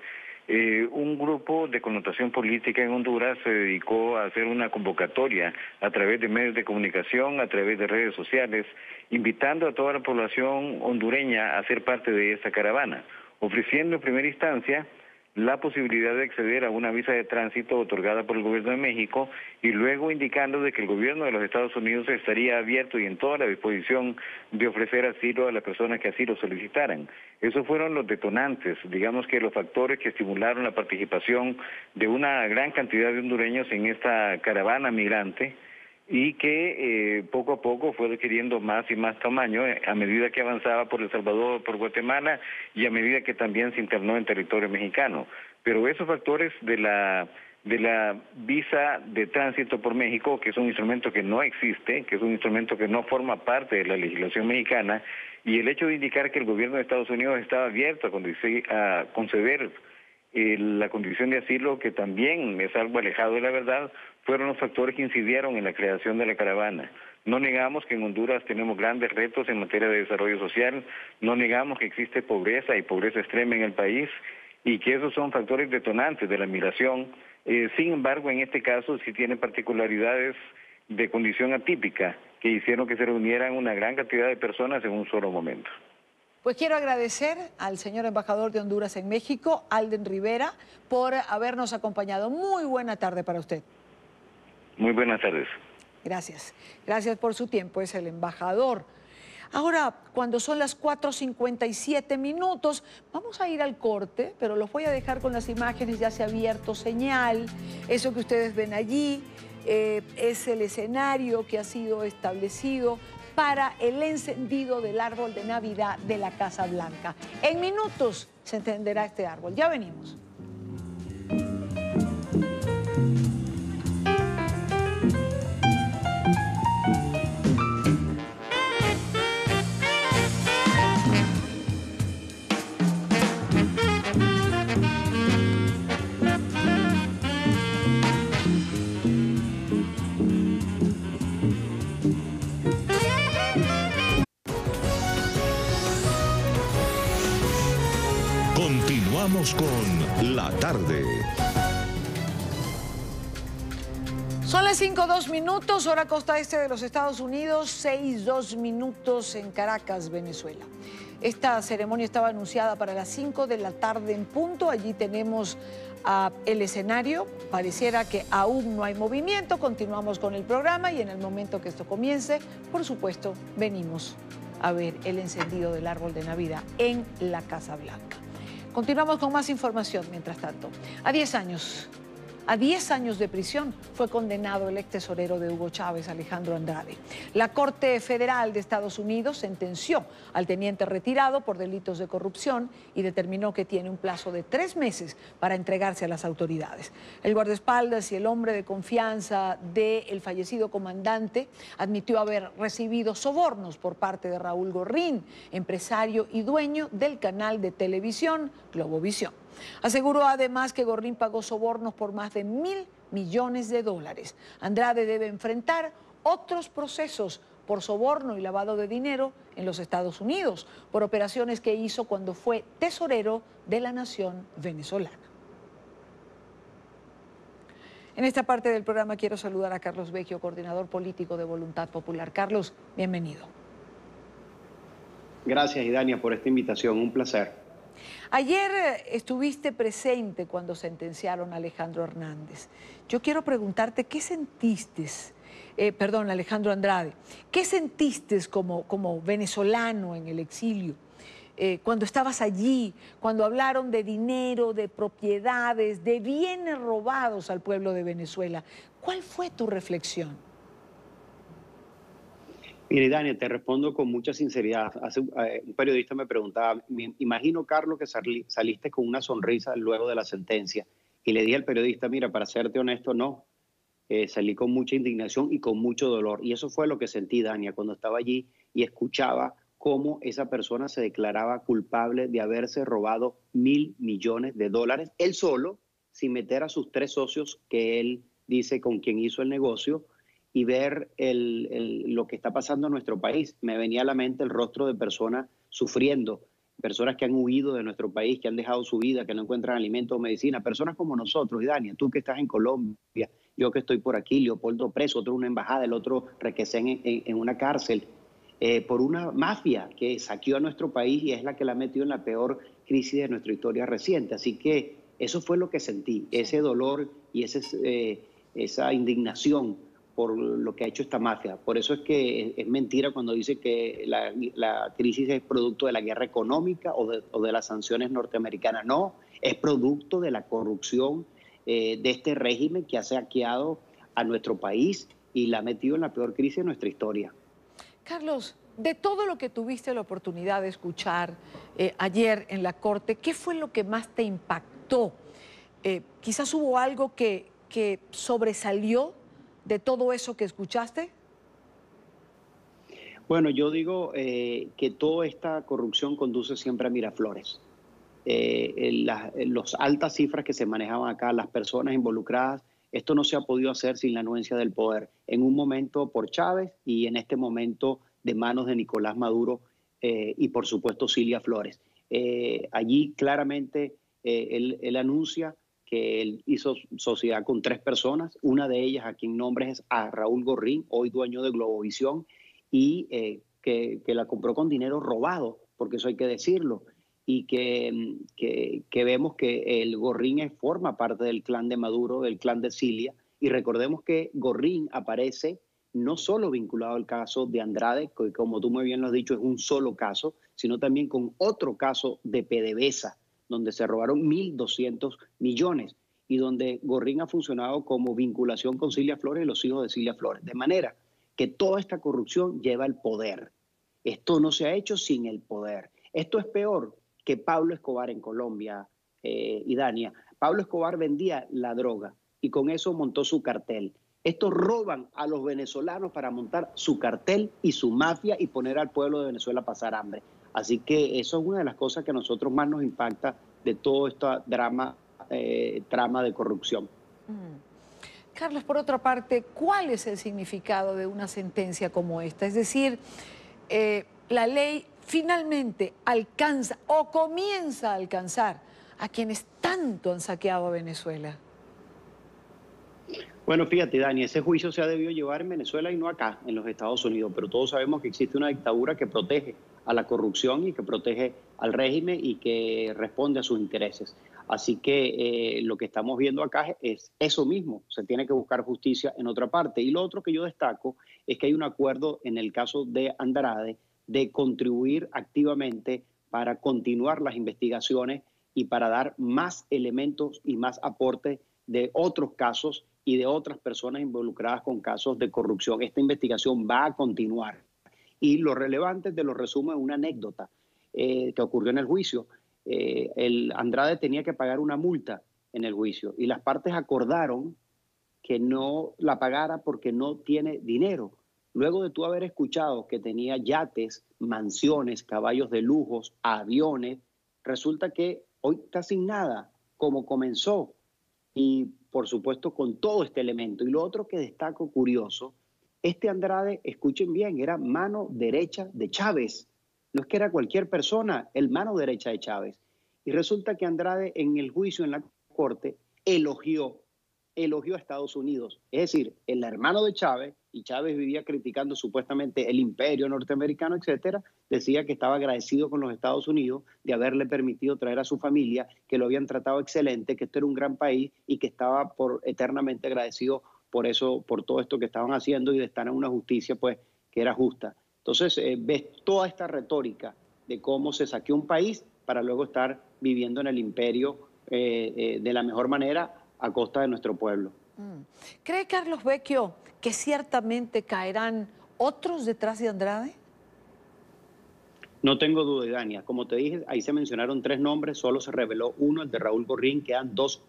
un grupo de connotación política en Honduras se dedicó a hacer una convocatoria a través de medios de comunicación, a través de redes sociales, invitando a toda la población hondureña a ser parte de esta caravana, ofreciendo en primera instancia la posibilidad de acceder a una visa de tránsito otorgada por el Gobierno de México y luego indicando de que el Gobierno de los Estados Unidos estaría abierto y en toda la disposición de ofrecer asilo a las personas que así lo solicitaran. Esos fueron los detonantes, digamos que los factores que estimularon la participación de una gran cantidad de hondureños en esta caravana migrante y que poco a poco fue adquiriendo más y más tamaño a medida que avanzaba por El Salvador, por Guatemala y a medida que también se internó en territorio mexicano. Pero esos factores de la visa de tránsito por México, que es un instrumento que no existe, que es un instrumento que no forma parte de la legislación mexicana, y el hecho de indicar que el gobierno de Estados Unidos estaba abierto a conceder la condición de asilo, que también es algo alejado de la verdad, fueron los factores que incidieron en la creación de la caravana. No negamos que en Honduras tenemos grandes retos en materia de desarrollo social, no negamos que existe pobreza y pobreza extrema en el país y que esos son factores detonantes de la migración. Sin embargo, en este caso sí tiene particularidades de condición atípica que hicieron que se reunieran una gran cantidad de personas en un solo momento. Pues quiero agradecer al señor embajador de Honduras en México, Alden Rivera, por habernos acompañado. Muy buena tarde para usted. Muy buenas tardes. Gracias. Gracias por su tiempo. Es el embajador. Ahora, cuando son las 4:57 minutos, vamos a ir al corte, pero los voy a dejar con las imágenes. Ya se ha abierto señal. Eso que ustedes ven allí es el escenario que ha sido establecido para el encendido del árbol de Navidad de la Casa Blanca. En minutos se encenderá este árbol. Ya venimos. Continuamos con La Tarde. Son las 5:02 minutos, hora costa este de los Estados Unidos, 6:02 minutos en Caracas, Venezuela. Esta ceremonia estaba anunciada para las 5 de la tarde en punto. Allí tenemos el escenario. Pareciera que aún no hay movimiento. Continuamos con el programa y en el momento que esto comience, por supuesto, venimos a ver el encendido del árbol de Navidad en la Casa Blanca. Continuamos con más información mientras tanto. A 10 años de prisión fue condenado el ex tesorero de Hugo Chávez, Alejandro Andrade. La Corte Federal de Estados Unidos sentenció al teniente retirado por delitos de corrupción y determinó que tiene un plazo de 3 meses para entregarse a las autoridades. El guardaespaldas y el hombre de confianza del fallecido comandante admitió haber recibido sobornos por parte de Raúl Gorrín, empresario y dueño del canal de televisión Globovisión. Aseguró además que Gorrín pagó sobornos por más de $1.000 millones. Andrade debe enfrentar otros procesos por soborno y lavado de dinero en los Estados Unidos, por operaciones que hizo cuando fue tesorero de la nación venezolana. En esta parte del programa quiero saludar a Carlos Vecchio, coordinador político de Voluntad Popular. Carlos, bienvenido. Gracias, Idania, por esta invitación. Un placer. Ayer estuviste presente cuando sentenciaron a Alejandro Hernández. Yo quiero preguntarte, ¿qué sentiste, Alejandro Andrade, qué sentiste como venezolano en el exilio cuando estabas allí, cuando hablaron de dinero, de propiedades, de bienes robados al pueblo de Venezuela? ¿Cuál fue tu reflexión? Mire, Dani, te respondo con mucha sinceridad. Un periodista me preguntaba, me imagino, Carlos, que saliste con una sonrisa luego de la sentencia. Y le dije al periodista, mira, para serte honesto, no. Salí con mucha indignación y con mucho dolor. Y eso fue lo que sentí, Dania, cuando estaba allí y escuchaba cómo esa persona se declaraba culpable de haberse robado $1.000 millones, él solo, sin meter a sus 3 socios que él dice con quien hizo el negocio, y ver lo que está pasando en nuestro país. Me venía a la mente el rostro de personas sufriendo, personas que han huido de nuestro país, que han dejado su vida, que no encuentran alimento o medicina, personas como nosotros, Idania, tú que estás en Colombia, yo que estoy por aquí, Leopoldo preso, otro en una embajada, el otro Requesén en una cárcel, por una mafia que saqueó a nuestro país y es la que la ha metido en la peor crisis de nuestra historia reciente. Así que eso fue lo que sentí, ese dolor y esa indignación por lo que ha hecho esta mafia. Por eso es que es mentira cuando dice que la crisis es producto de la guerra económica o de las sanciones norteamericanas. No, es producto de la corrupción de este régimen que ha saqueado a nuestro país y la ha metido en la peor crisis de nuestra historia. Carlos, de todo lo que tuviste la oportunidad de escuchar ayer en la Corte, ¿qué fue lo que más te impactó? Quizás hubo algo que sobresalió de todo eso que escuchaste. Bueno, yo digo que toda esta corrupción conduce siempre a Miraflores. Las altas cifras que se manejaban acá, las personas involucradas, esto no se ha podido hacer sin la anuencia del poder. En un momento por Chávez y en este momento de manos de Nicolás Maduro y por supuesto Cilia Flores. Allí claramente él anuncia que él hizo sociedad con 3 personas, una de ellas a quien nombres es a Raúl Gorrín, hoy dueño de Globovisión, y que la compró con dinero robado, porque eso hay que decirlo, y que vemos que el Gorrín forma parte del clan de Maduro, del clan de Cilia, y recordemos que Gorrín aparece no solo vinculado al caso de Andrade, que como tú muy bien lo has dicho es un solo caso, sino también con otro caso de PDVSA, donde se robaron 1.200 millones y donde Gorrín ha funcionado como vinculación con Cilia Flores y los hijos de Cilia Flores. De manera que toda esta corrupción lleva al poder. Esto no se ha hecho sin el poder. Esto es peor que Pablo Escobar en Colombia, Idania. Pablo Escobar vendía la droga y con eso montó su cartel. Estos roban a los venezolanos para montar su cartel y su mafia y poner al pueblo de Venezuela a pasar hambre. Así que eso es una de las cosas que a nosotros más nos impacta de todo esta trama de corrupción. Carlos, por otra parte, ¿cuál es el significado de una sentencia como esta? Es decir, la ley finalmente alcanza o comienza a alcanzar a quienes tanto han saqueado a Venezuela? Bueno, fíjate, Dani, ese juicio se ha debido llevar en Venezuela y no acá, en los Estados Unidos, pero todos sabemos que existe una dictadura que protege a la corrupción y que protege al régimen y que responde a sus intereses. Así que lo que estamos viendo acá es eso mismo, se tiene que buscar justicia en otra parte. Y lo otro que yo destaco es que hay un acuerdo en el caso de Andrade de contribuir activamente para continuar las investigaciones y para dar más elementos y más aportes de otros casos y de otras personas involucradas con casos de corrupción. Esta investigación va a continuar. Y lo relevante te lo resumo en una anécdota que ocurrió en el juicio. El Andrade tenía que pagar una multa en el juicio y las partes acordaron que no la pagara porque no tiene dinero. Luego de tú haber escuchado que tenía yates, mansiones, caballos de lujos, aviones, resulta que hoy está sin nada, como comenzó. Y por supuesto con todo este elemento. Y lo otro que destaco curioso, este Andrade, escuchen bien, era mano derecha de Chávez. No es que era cualquier persona, el mano derecha de Chávez. Y resulta que Andrade en el juicio en la corte elogió a Estados Unidos. Es decir, el hermano de Chávez, y Chávez vivía criticando supuestamente el imperio norteamericano, etcétera, decía que estaba agradecido con los Estados Unidos de haberle permitido traer a su familia, que lo habían tratado excelente, que esto era un gran país y que estaba eternamente agradecido por eso, por todo esto que estaban haciendo y de estar en una justicia pues que era justa. Entonces ves toda esta retórica de cómo se saqueó un país para luego estar viviendo en el imperio de la mejor manera a costa de nuestro pueblo. ¿Cree Carlos Vecchio que ciertamente caerán otros detrás de Andrade? No tengo duda, Dania. Como te dije, ahí se mencionaron 3 nombres, solo se reveló uno, el de Raúl Gorrín, quedan 2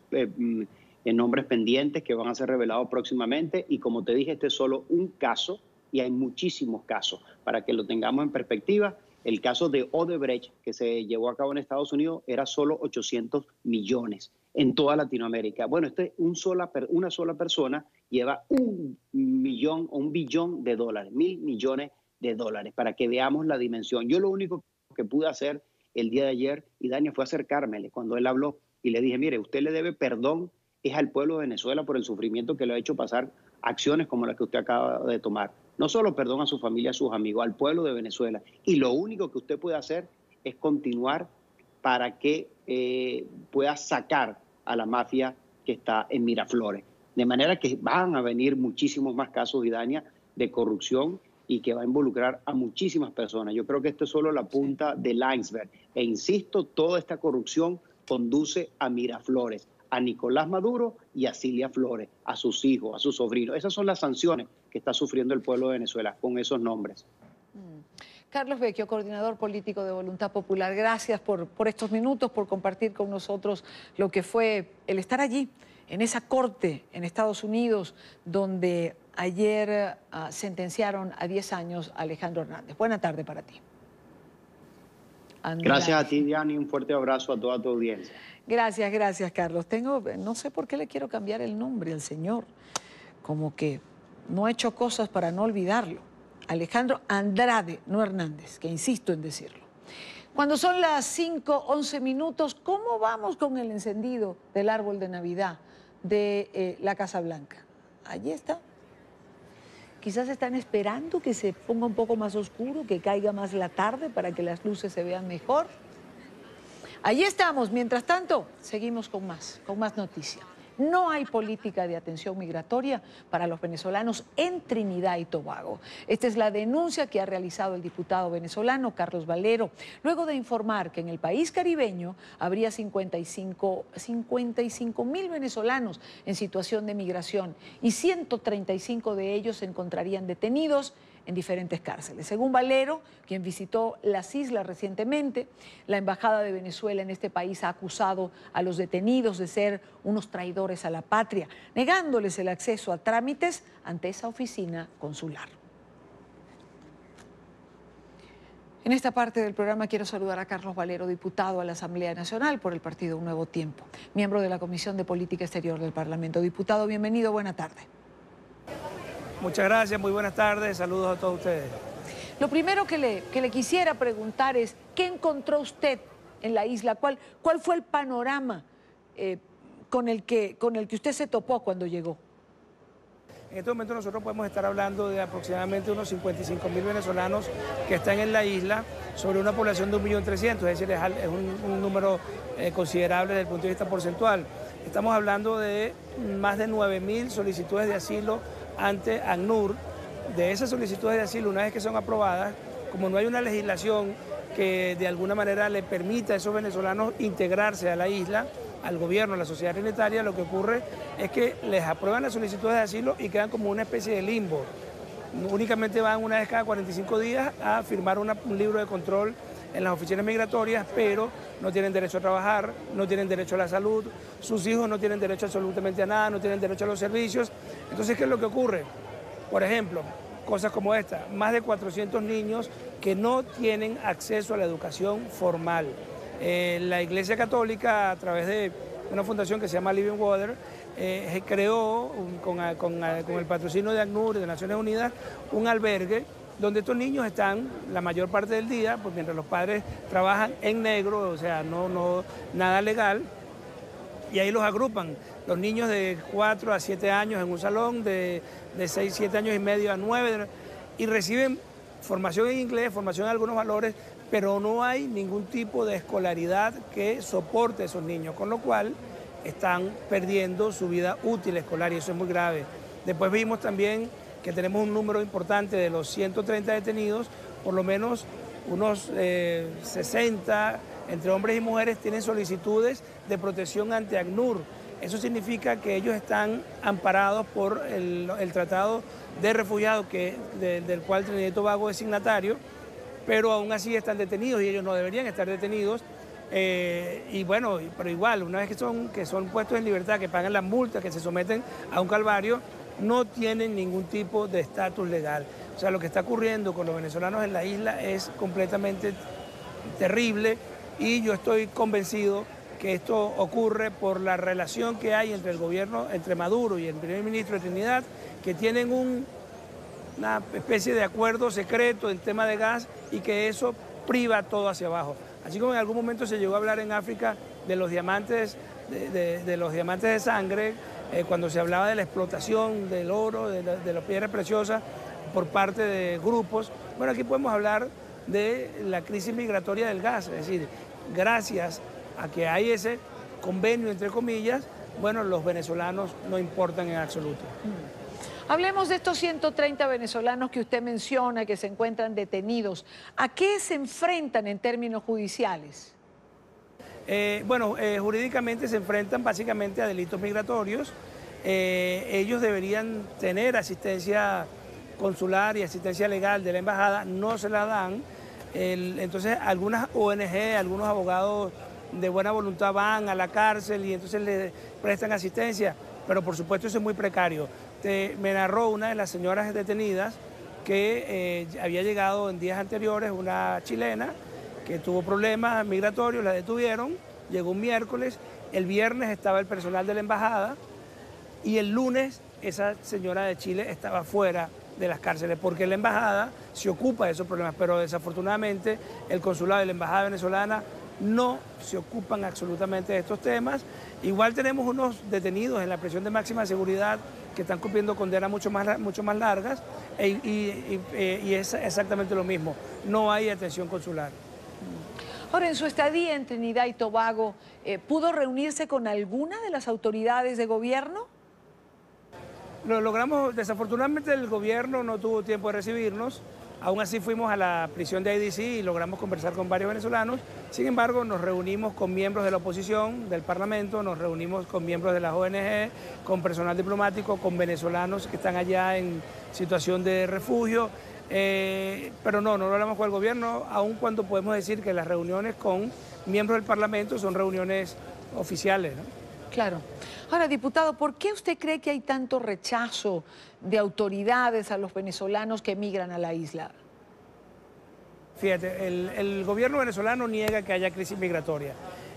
nombres pendientes que van a ser revelados próximamente y como te dije, este es solo un caso y hay muchísimos casos. Para que lo tengamos en perspectiva, el caso de Odebrecht que se llevó a cabo en Estados Unidos era solo 800 millones en toda Latinoamérica. Bueno, una sola persona lleva $1 billón de dólares, $1.000 millones de dólares, para que veamos la dimensión. Yo lo único que pude hacer el día de ayer, y Dania, fue acercármele cuando él habló y le dije, mire, usted le debe perdón es al pueblo de Venezuela por el sufrimiento que le ha hecho pasar acciones como las que usted acaba de tomar. No solo perdón a su familia, a sus amigos, al pueblo de Venezuela. Y lo único que usted puede hacer es continuar para que pueda sacar a la mafia que está en Miraflores. De manera que van a venir muchísimos más casos, Idania, de corrupción y que va a involucrar a muchísimas personas. Yo creo que esto es solo la punta del iceberg. E insisto, toda esta corrupción conduce a Miraflores, a Nicolás Maduro y a Cilia Flores, a sus hijos, a sus sobrinos. Esas son las sanciones que está sufriendo el pueblo de Venezuela con esos nombres. Carlos Vecchio, coordinador político de Voluntad Popular, gracias por estos minutos, por compartir con nosotros lo que fue el estar allí, en esa corte en Estados Unidos, donde ayer sentenciaron a 10 años a Alejandro Hernández. Buena tarde para ti. Gracias a ti, Diana, y un fuerte abrazo a toda tu audiencia. Gracias, Carlos. No sé por qué le quiero cambiar el nombre al señor, como que no ha hecho cosas para no olvidarlo. Alejandro Andrade, no Hernández, que insisto en decirlo. Cuando son las 5:11 minutos, ¿cómo vamos con el encendido del árbol de Navidad de la Casa Blanca? Allí está. Quizás están esperando que se ponga un poco más oscuro, que caiga más la tarde para que las luces se vean mejor. Allí estamos. Mientras tanto, seguimos con más noticias. No hay política de atención migratoria para los venezolanos en Trinidad y Tobago. Esta es la denuncia que ha realizado el diputado venezolano Carlos Valero, luego de informar que en el país caribeño habría 55.000 venezolanos en situación de migración y 135 de ellos se encontrarían detenidos en diferentes cárceles. Según Valero, quien visitó las islas recientemente, la Embajada de Venezuela en este país ha acusado a los detenidos de ser unos traidores a la patria, negándoles el acceso a trámites ante esa oficina consular. En esta parte del programa quiero saludar a Carlos Valero, diputado a la Asamblea Nacional por el partido Un Nuevo Tiempo, miembro de la Comisión de Política Exterior del Parlamento. Diputado, bienvenido, buena tarde. Muchas gracias, muy buenas tardes, saludos a todos ustedes. Lo primero que le quisiera preguntar es, ¿qué encontró usted en la isla. ¿Cuál fue el panorama con el que usted se topó cuando llegó? En este momento nosotros podemos estar hablando de aproximadamente unos 55.000 venezolanos que están en la isla sobre una población de 1.300.000, es decir, es un número considerable desde el punto de vista porcentual. Estamos hablando de más de 9.000 solicitudes de asilo ante ACNUR. De esas solicitudes de asilo, una vez que son aprobadas, como no hay una legislación que de alguna manera le permita a esos venezolanos integrarse a la isla, al gobierno, a la sociedad trinitaria, lo que ocurre es que les aprueban las solicitudes de asilo y quedan como una especie de limbo. Únicamente van una vez cada 45 días a firmar un libro de control en las oficinas migratorias, pero no tienen derecho a trabajar, no tienen derecho a la salud, sus hijos no tienen derecho absolutamente a nada, no tienen derecho a los servicios. Entonces, ¿qué es lo que ocurre? Por ejemplo, cosas como esta, más de 400 niños que no tienen acceso a la educación formal. La Iglesia Católica, a través de una fundación que se llama Living Water, creó, con el patrocinio de ACNUR y de Naciones Unidas, un albergue donde estos niños están la mayor parte del día, pues mientras los padres trabajan en negro, o sea, nada legal, y ahí los agrupan. Los niños de 4 a 7 años en un salón, de 6, 7 años y medio a 9, y reciben formación en inglés, formación en algunos valores, pero no hay ningún tipo de escolaridad que soporte a esos niños, con lo cual están perdiendo su vida útil escolar y eso es muy grave. Después vimos también que tenemos un número importante de los 130 detenidos, por lo menos unos 60, entre hombres y mujeres, tienen solicitudes de protección ante ACNUR. Eso significa que ellos están amparados por el Tratado de Refugiados, del cual Trinidad y Tobago es signatario, pero aún así están detenidos y ellos no deberían estar detenidos. Y bueno, pero igual, una vez que son puestos en libertad, que pagan las multas, que se someten a un calvario, no tienen ningún tipo de estatus legal. O sea, lo que está ocurriendo con los venezolanos en la isla es completamente terrible y yo estoy convencido que esto ocurre por la relación que hay entre el gobierno, entre Maduro y el primer ministro de Trinidad, que tienen una especie de acuerdo secreto en tema de gas y que eso priva todo hacia abajo. Así como en algún momento se llegó a hablar en África de los diamantes, de los diamantes de sangre, cuando se hablaba de la explotación del oro, de las piedras preciosas por parte de grupos. Bueno, aquí podemos hablar de la crisis migratoria del gas, es decir, gracias a que hay ese convenio, entre comillas, bueno, los venezolanos no importan en absoluto. Hablemos de estos 130 venezolanos que usted menciona, que se encuentran detenidos. ¿A qué se enfrentan en términos judiciales? Jurídicamente se enfrentan básicamente a delitos migratorios. Ellos deberían tener asistencia consular y asistencia legal de la embajada, no se la dan. Entonces algunas ONG, algunos abogados de buena voluntad van a la cárcel y entonces le prestan asistencia, pero por supuesto eso es muy precario. Me narró una de las señoras detenidas que había llegado en días anteriores, una chilena que tuvo problemas migratorios, la detuvieron, llegó un miércoles, el viernes estaba el personal de la embajada y el lunes esa señora de Chile estaba fuera de las cárceles porque la embajada se ocupa de esos problemas, pero desafortunadamente el consulado y la embajada venezolana no se ocupan absolutamente de estos temas. Igual tenemos unos detenidos en la prisión de máxima seguridad que están cumpliendo condenas mucho más largas y es exactamente lo mismo, no hay atención consular. Ahora, en su estadía en Trinidad y Tobago, ¿pudo reunirse con alguna de las autoridades de gobierno? Lo logramos, desafortunadamente el gobierno no tuvo tiempo de recibirnos, aún así fuimos a la prisión de IDC y logramos conversar con varios venezolanos. Sin embargo, nos reunimos con miembros de la oposición, del Parlamento, nos reunimos con miembros de las ONG, con personal diplomático, con venezolanos que están allá en situación de refugio, pero no lo hablamos con el gobierno, aun cuando podemos decir que las reuniones con miembros del Parlamento son reuniones oficiales, ¿no? Claro. Ahora, diputado, ¿por qué usted cree que hay tanto rechazo de autoridades a los venezolanos que emigran a la isla? Fíjate, el gobierno venezolano niega que haya crisis migratoria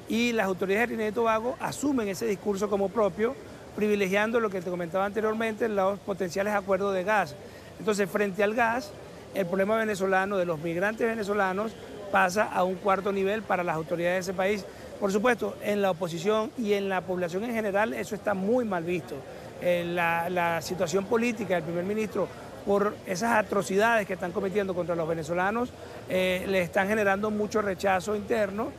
y las autoridades de Trinidad y Tobago asumen ese discurso como propio, privilegiando lo que te comentaba anteriormente, los potenciales acuerdos de gas. Entonces, frente al gas, el problema venezolano, de los migrantes venezolanos, pasa a un cuarto nivel para las autoridades de ese país. Por supuesto, en la oposición y en la población en general eso está muy mal visto. La situación política del primer ministro por esas atrocidades que están cometiendo contra los venezolanos le están generando mucho rechazo interno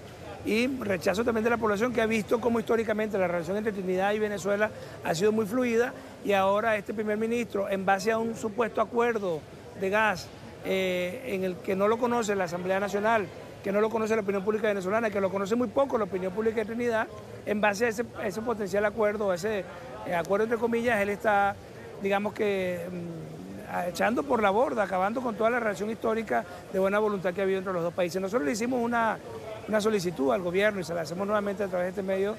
y rechazo también de la población, que ha visto cómo históricamente la relación entre Trinidad y Venezuela ha sido muy fluida, y ahora este primer ministro, en base a un supuesto acuerdo de gas en el que no lo conoce la Asamblea Nacional, que no lo conoce la opinión pública venezolana, que lo conoce muy poco la opinión pública de Trinidad, en base a ese potencial acuerdo, a ese acuerdo entre comillas, él está, digamos que, echando por la borda, acabando con toda la relación histórica de buena voluntad que ha habido entre los dos países. Nosotros le hicimos una solicitud al gobierno y se la hacemos nuevamente a través de este medio,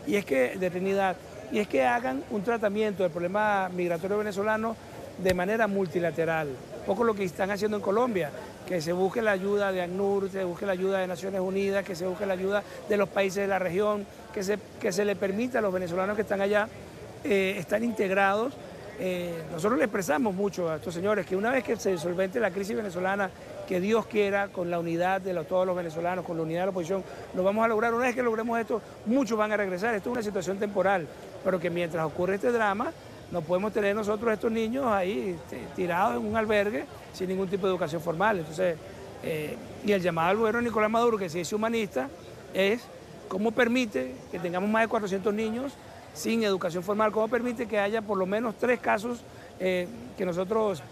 y es que, de Trinidad, y es que hagan un tratamiento del problema migratorio venezolano de manera multilateral. Poco lo que están haciendo en Colombia, que se busque la ayuda de ACNUR, se busque la ayuda de Naciones Unidas, que se busque la ayuda de los países de la región, que se le permita a los venezolanos que están allá estar integrados. Nosotros le expresamos mucho a estos señores que una vez que se solvente la crisis venezolana, que Dios quiera, con la unidad de todos los venezolanos, con la unidad de la oposición, lo vamos a lograr. Una vez que logremos esto, muchos van a regresar. Esto es una situación temporal, pero que mientras ocurre este drama, no podemos tener nosotros a estos niños ahí tirados en un albergue sin ningún tipo de educación formal. Entonces, y el llamado al gobierno de Nicolás Maduro, que se dice humanista, es cómo permite que tengamos más de 400 niños sin educación formal, cómo permite que haya por lo menos 3 casos que nosotros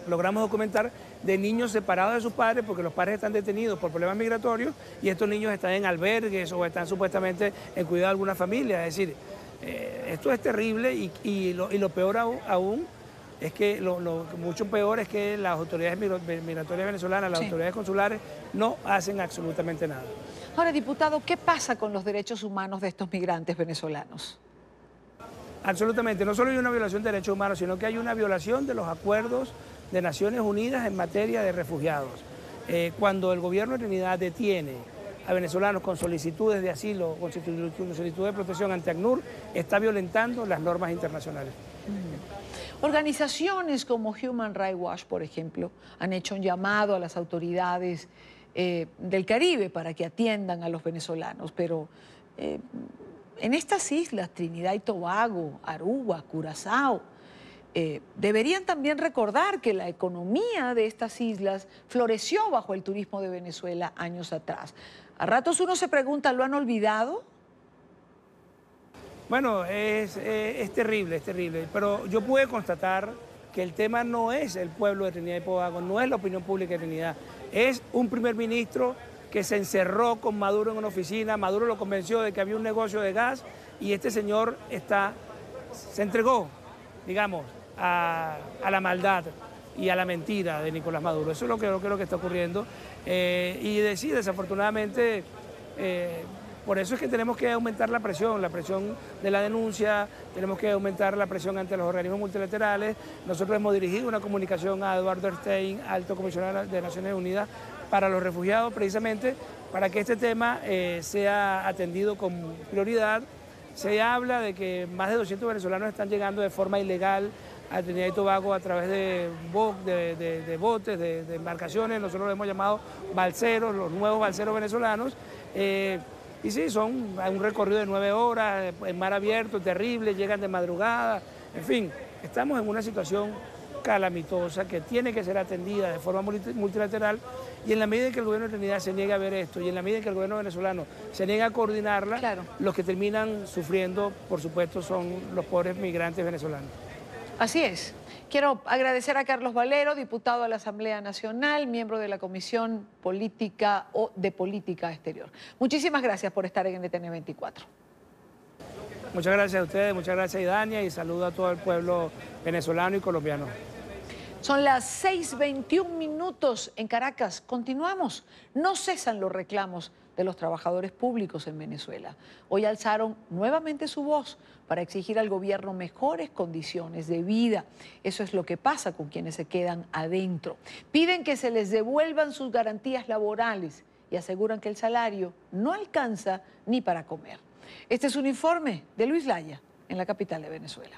logramos documentar de niños separados de sus padres porque los padres están detenidos por problemas migratorios y estos niños están en albergues o están supuestamente en cuidado de alguna familia. Es decir, esto es terrible y lo peor aún es que mucho peor es que las autoridades migratorias venezolanas, las autoridades consulares, no hacen absolutamente nada. Ahora, diputado, ¿qué pasa con los derechos humanos de estos migrantes venezolanos? Absolutamente, no solo hay una violación de derechos humanos, sino que hay una violación de los acuerdos de Naciones Unidas en materia de refugiados. Cuando el gobierno de Trinidad detiene a venezolanos con solicitudes de asilo, con solicitudes de protección ante ACNUR, está violentando las normas internacionales. Organizaciones como Human Rights Watch, por ejemplo, han hecho un llamado a las autoridades del Caribe para que atiendan a los venezolanos, pero en estas islas, Trinidad y Tobago, Aruba, Curazao, deberían también recordar que la economía de estas islas floreció bajo el turismo de Venezuela años atrás. A ratos uno se pregunta, ¿lo han olvidado? Bueno, es terrible, pero yo pude constatar que el tema no es el pueblo de Trinidad y Tobago, no es la opinión pública de Trinidad, es un primer ministro que se encerró con Maduro en una oficina. Maduro lo convenció de que había un negocio de gas y este señor se entregó, digamos, a la maldad y a la mentira de Nicolás Maduro. Eso es lo que está ocurriendo. Y desafortunadamente, por eso es que tenemos que aumentar la presión de la denuncia, tenemos que aumentar la presión ante los organismos multilaterales. Nosotros hemos dirigido una comunicación a Eduardo Stein, alto comisionado de Naciones Unidas para los refugiados, precisamente para que este tema sea atendido con prioridad. Se habla de que más de 200 venezolanos están llegando de forma ilegal a Trinidad y Tobago a través de botes, de embarcaciones. Nosotros lo hemos llamado balseros, los nuevos balseros venezolanos. Y sí, son un recorrido de 9 horas, en mar abierto, terrible, llegan de madrugada. En fin, estamos en una situación calamitosa que tiene que ser atendida de forma multilateral, y en la medida en que el gobierno de Trinidad se niega a ver esto y en la medida en que el gobierno venezolano se niega a coordinarla, claro, los que terminan sufriendo, por supuesto, son los pobres migrantes venezolanos. Así es. Quiero agradecer a Carlos Valero, diputado a la Asamblea Nacional, miembro de la Comisión Política o de Política Exterior. Muchísimas gracias por estar en NTN 24. Muchas gracias a ustedes, muchas gracias a Idania, y saludo a todo el pueblo venezolano y colombiano. Son las 6:21 en Caracas. Continuamos. No cesan los reclamos de los trabajadores públicos en Venezuela. Hoy alzaron nuevamente su voz para exigir al gobierno mejores condiciones de vida. Eso es lo que pasa con quienes se quedan adentro. Piden que se les devuelvan sus garantías laborales y aseguran que el salario no alcanza ni para comer. Este es un informe de Luis Laya en la capital de Venezuela.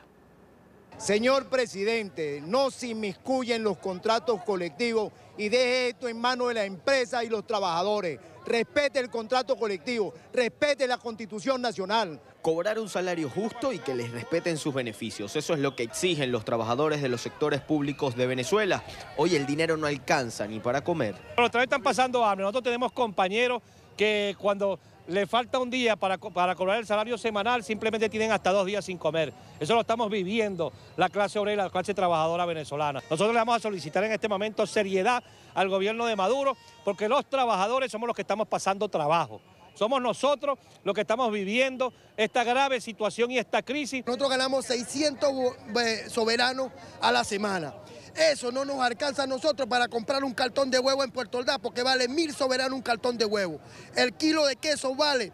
Señor presidente, no se inmiscuya en los contratos colectivos y deje esto en manos de la empresa y los trabajadores. Respete el contrato colectivo, respete la Constitución Nacional. Cobrar un salario justo y que les respeten sus beneficios. Eso es lo que exigen los trabajadores de los sectores públicos de Venezuela. Hoy el dinero no alcanza ni para comer. Pero otra vez están pasando hambre. Nosotros tenemos compañeros que cuando le falta un día para cobrar el salario semanal, simplemente tienen hasta 2 días sin comer. Eso lo estamos viviendo la clase obrera, la clase trabajadora venezolana. Nosotros le vamos a solicitar en este momento seriedad al gobierno de Maduro, porque los trabajadores somos los que estamos pasando trabajo. Somos nosotros los que estamos viviendo esta grave situación y esta crisis. Nosotros ganamos 600 soberanos a la semana. Eso no nos alcanza a nosotros para comprar un cartón de huevo en Puerto Ordaz, porque vale 1000 soberanos un cartón de huevo. El kilo de queso vale,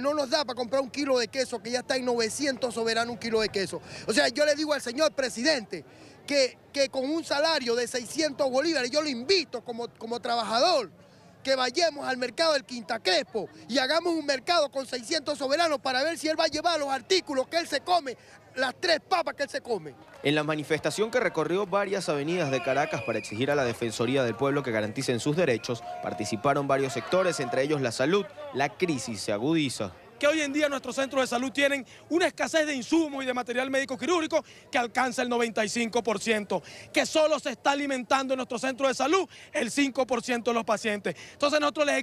no nos da para comprar un kilo de queso, que ya está en 900 soberanos un kilo de queso. O sea, yo le digo al señor presidente que con un salario de 600 bolívares, yo lo invito como trabajador, que vayamos al mercado del Quinta Crespo y hagamos un mercado con 600 soberanos para ver si él va a llevar los artículos que él se come, las 3 papas que él se come. En la manifestación que recorrió varias avenidas de Caracas para exigir a la Defensoría del Pueblo que garanticen sus derechos, participaron varios sectores, entre ellos la salud. La crisis se agudiza. Que hoy en día nuestros centros de salud tienen una escasez de insumos y de material médico quirúrgico que alcanza el 95%, que solo se está alimentando en nuestros centros de salud el 5% de los pacientes. Entonces nosotros le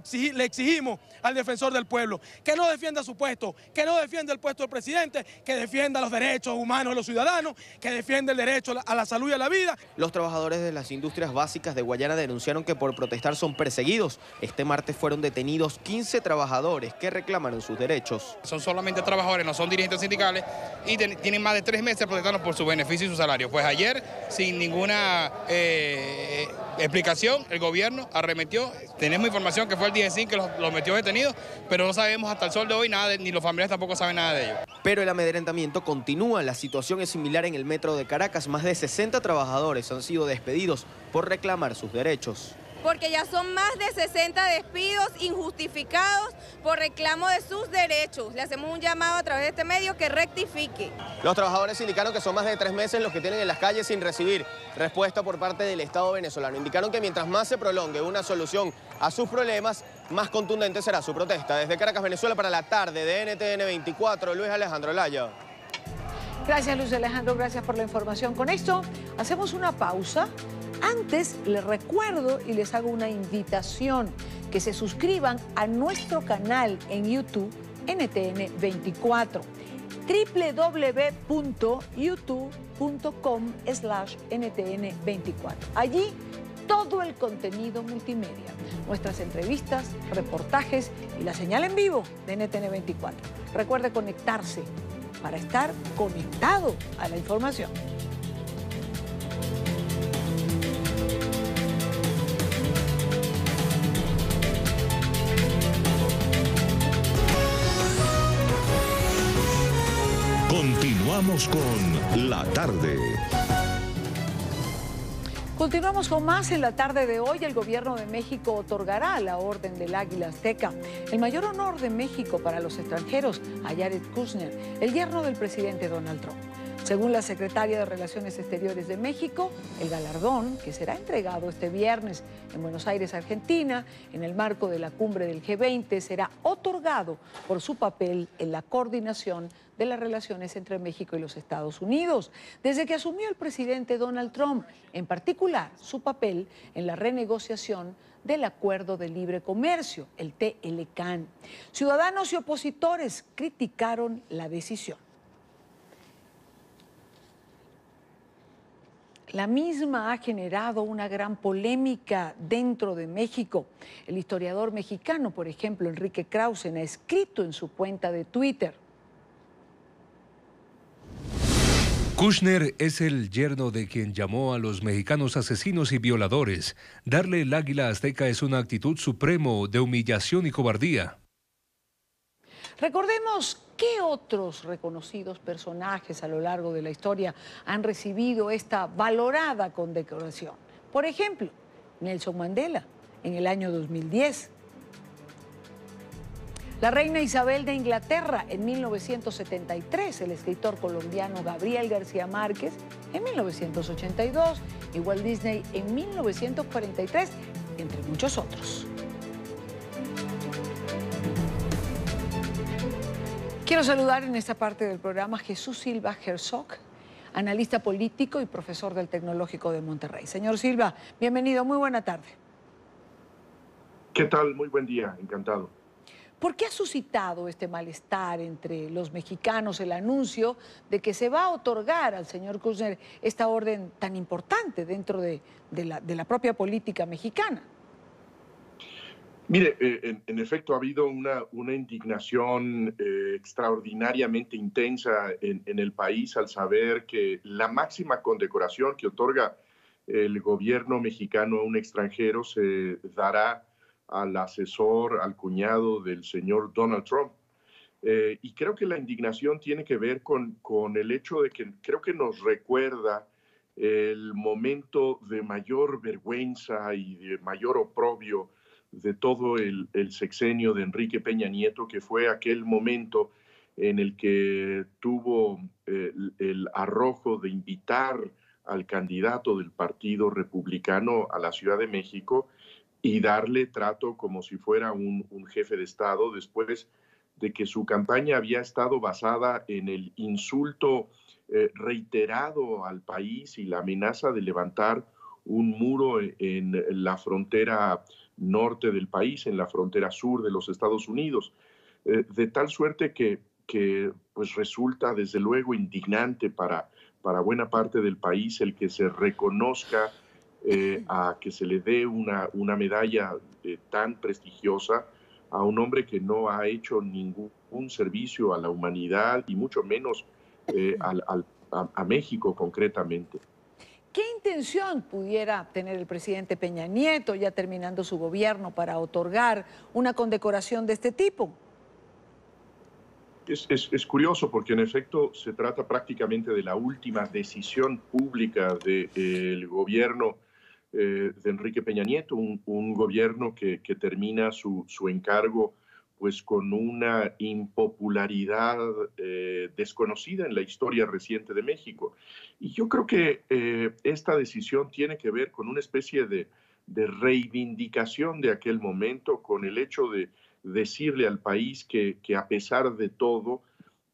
exigimos al defensor del pueblo que no defienda su puesto, que no defienda el puesto del presidente, que defienda los derechos humanos de los ciudadanos, que defienda el derecho a la salud y a la vida. Los trabajadores de las industrias básicas de Guayana denunciaron que por protestar son perseguidos. Este martes fueron detenidos 15 trabajadores que reclamaron sus derechos. Son solamente trabajadores, no son dirigentes sindicales y tienen más de 3 meses protestando por su beneficio y su salario. Pues ayer, sin ninguna explicación, el gobierno arremetió. Tenemos información que fue el DGCIN que los metió detenidos, pero no sabemos hasta el sol de hoy nada, ni los familiares tampoco saben nada de ellos. Pero el amedrentamiento continúa. La situación es similar en el metro de Caracas. Más de 60 trabajadores han sido despedidos por reclamar sus derechos. Porque ya son más de 60 despidos injustificados por reclamo de sus derechos. Le hacemos un llamado a través de este medio que rectifique. Los trabajadores indicaron que son más de 3 meses los que tienen en las calles sin recibir respuesta por parte del Estado venezolano. Indicaron que mientras más se prolongue una solución a sus problemas, más contundente será su protesta. Desde Caracas, Venezuela, para la tarde de NTN 24, Luis Alejandro Laya. Gracias, Luis Alejandro, gracias por la información. Con esto hacemos una pausa. Antes les recuerdo y les hago una invitación que se suscriban a nuestro canal en YouTube NTN24, www.youtube.com/NTN24. Allí todo el contenido multimedia, nuestras entrevistas, reportajes y la señal en vivo de NTN24. Recuerde conectarse para estar conectado a la información. Continuamos con La Tarde. Continuamos con más en la tarde de hoy. El gobierno de México otorgará la Orden del Águila Azteca, el mayor honor de México para los extranjeros, a Jared Kushner, el yerno del presidente Donald Trump. Según la secretaria de Relaciones Exteriores de México, el galardón, que será entregado este viernes en Buenos Aires, Argentina, en el marco de la cumbre del G20, será otorgado por su papel en la coordinación de las relaciones entre México y los Estados Unidos, desde que asumió el presidente Donald Trump, en particular su papel en la renegociación del Acuerdo de Libre Comercio, el TLCAN. Ciudadanos y opositores criticaron la decisión. La misma ha generado una gran polémica dentro de México. El historiador mexicano, por ejemplo, Enrique Krausen, ha escrito en su cuenta de Twitter: Kushner es el yerno de quien llamó a los mexicanos asesinos y violadores. Darle el águila azteca es una actitud supremo de humillación y cobardía. Recordemos qué otros reconocidos personajes a lo largo de la historia han recibido esta valorada condecoración. Por ejemplo, Nelson Mandela, en el año 2010. La reina Isabel de Inglaterra en 1973, el escritor colombiano Gabriel García Márquez en 1982 y Walt Disney en 1943, entre muchos otros. Quiero saludar en esta parte del programa a Jesús Silva Herzog, analista político y profesor del Tecnológico de Monterrey. Señor Silva, bienvenido, muy buena tarde. ¿Qué tal? Muy buen día, encantado. ¿Por qué ha suscitado este malestar entre los mexicanos el anuncio de que se va a otorgar al señor Kushner esta orden tan importante dentro de la propia política mexicana? Mire, en efecto ha habido una indignación extraordinariamente intensa en el país al saber que la máxima condecoración que otorga el gobierno mexicano a un extranjero se dará al asesor, al cuñado del señor Donald Trump. Y creo que la indignación tiene que ver con el hecho de que creo que nos recuerda el momento de mayor vergüenza y de mayor oprobio de todo el sexenio de Enrique Peña Nieto, que fue aquel momento en el que tuvo el arrojo de invitar al candidato del Partido Republicano a la Ciudad de México y darle trato como si fuera un jefe de Estado, después de que su campaña había estado basada en el insulto reiterado al país y la amenaza de levantar un muro en la frontera norte del país, en la frontera sur de los Estados Unidos, de tal suerte que pues resulta desde luego indignante para buena parte del país el que se reconozca a que se le dé una medalla tan prestigiosa a un hombre que no ha hecho ningún servicio a la humanidad y mucho menos a México concretamente. ¿Qué intención pudiera tener el presidente Peña Nieto, ya terminando su gobierno, para otorgar una condecoración de este tipo? Es curioso porque en efecto se trata prácticamente de la última decisión pública del gobierno de Enrique Peña Nieto, un gobierno que termina su encargo pues con una impopularidad desconocida en la historia reciente de México. Y yo creo que esta decisión tiene que ver con una especie de reivindicación de aquel momento, con el hecho de decirle al país que a pesar de todo,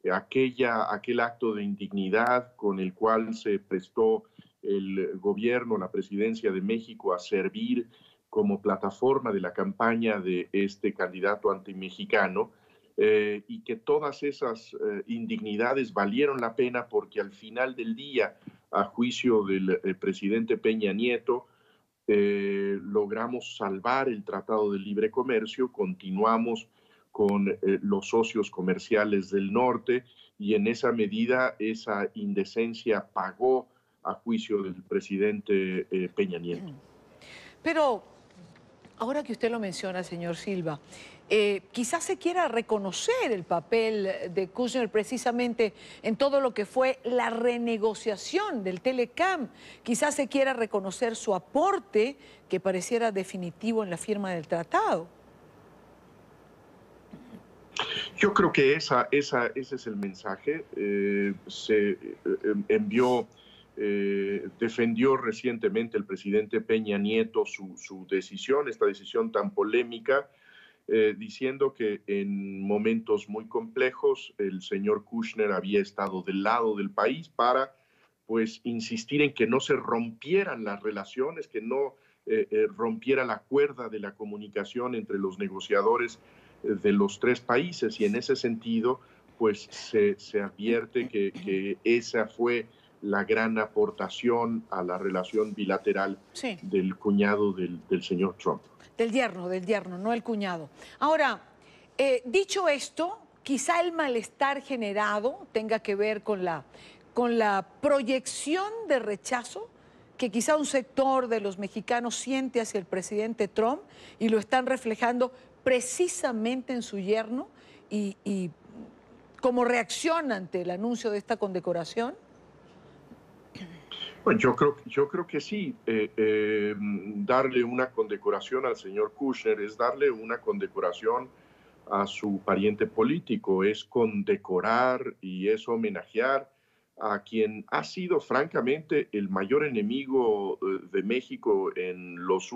aquel acto de indignidad con el cual se prestó el gobierno, la presidencia de México a servir como plataforma de la campaña de este candidato antimexicano, y que todas esas indignidades valieron la pena porque al final del día, a juicio del presidente Peña Nieto, logramos salvar el Tratado de Libre Comercio, continuamos con los socios comerciales del norte y en esa medida esa indecencia pagó a juicio del presidente Peña Nieto. Pero ahora que usted lo menciona, señor Silva, quizás se quiera reconocer el papel de Kushner precisamente en todo lo que fue la renegociación del Telecam. Quizás se quiera reconocer su aporte que pareciera definitivo en la firma del tratado. Yo creo que ese es el mensaje. Se envió... defendió recientemente el presidente Peña Nieto su decisión, esta decisión tan polémica, diciendo que en momentos muy complejos el señor Kushner había estado del lado del país para pues insistir en que no se rompieran las relaciones, que no rompiera la cuerda de la comunicación entre los negociadores de los tres países, y en ese sentido pues se advierte que esa fue la gran aportación a la relación bilateral del cuñado del señor Trump. Del yerno, no el cuñado. Ahora, dicho esto, quizá el malestar generado tenga que ver con la proyección de rechazo que quizá un sector de los mexicanos siente hacia el presidente Trump y lo están reflejando precisamente en su yerno y como reacción ante el anuncio de esta condecoración. Bueno, yo creo que sí. Darle una condecoración al señor Kushner es darle una condecoración a su pariente político, es condecorar y es homenajear a quien ha sido francamente el mayor enemigo de México en las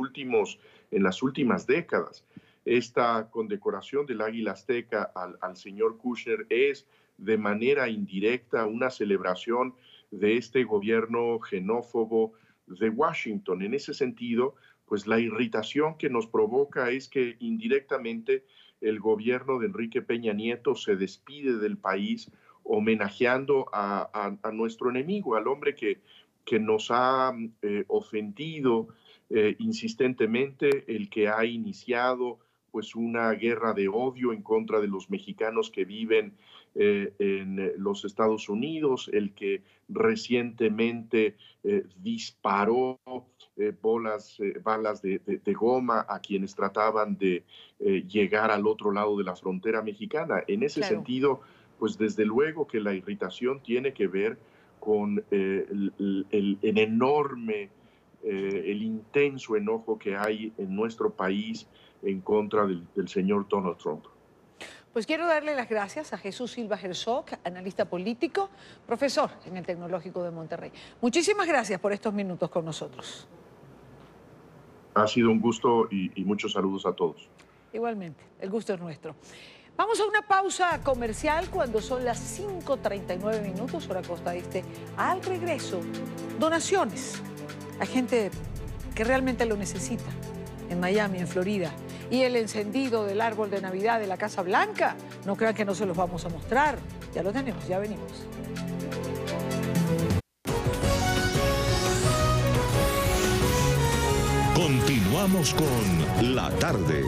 últimas décadas. Esta condecoración del Águila Azteca al señor Kushner es de manera indirecta una celebración de este gobierno xenófobo de Washington. En ese sentido, pues la irritación que nos provoca es que indirectamente el gobierno de Enrique Peña Nieto se despide del país homenajeando a nuestro enemigo, al hombre que nos ha ofendido insistentemente, el que ha iniciado pues una guerra de odio en contra de los mexicanos que viven en los Estados Unidos, el que recientemente disparó balas de goma a quienes trataban de llegar al otro lado de la frontera mexicana. En ese sentido, pues desde luego que la irritación tiene que ver con el enorme, el intenso enojo que hay en nuestro país en contra del señor Donald Trump. Pues quiero darle las gracias a Jesús Silva Herzog, analista político, profesor en el Tecnológico de Monterrey. Muchísimas gracias por estos minutos con nosotros. Ha sido un gusto y muchos saludos a todos. Igualmente, el gusto es nuestro. Vamos a una pausa comercial cuando son las 5:39 minutos, hora costa este. Al regreso, donaciones a gente que realmente lo necesita, en Miami, en Florida. Y el encendido del árbol de Navidad de la Casa Blanca, no crean que no se los vamos a mostrar. Ya lo tenemos, ya venimos. Continuamos con La Tarde.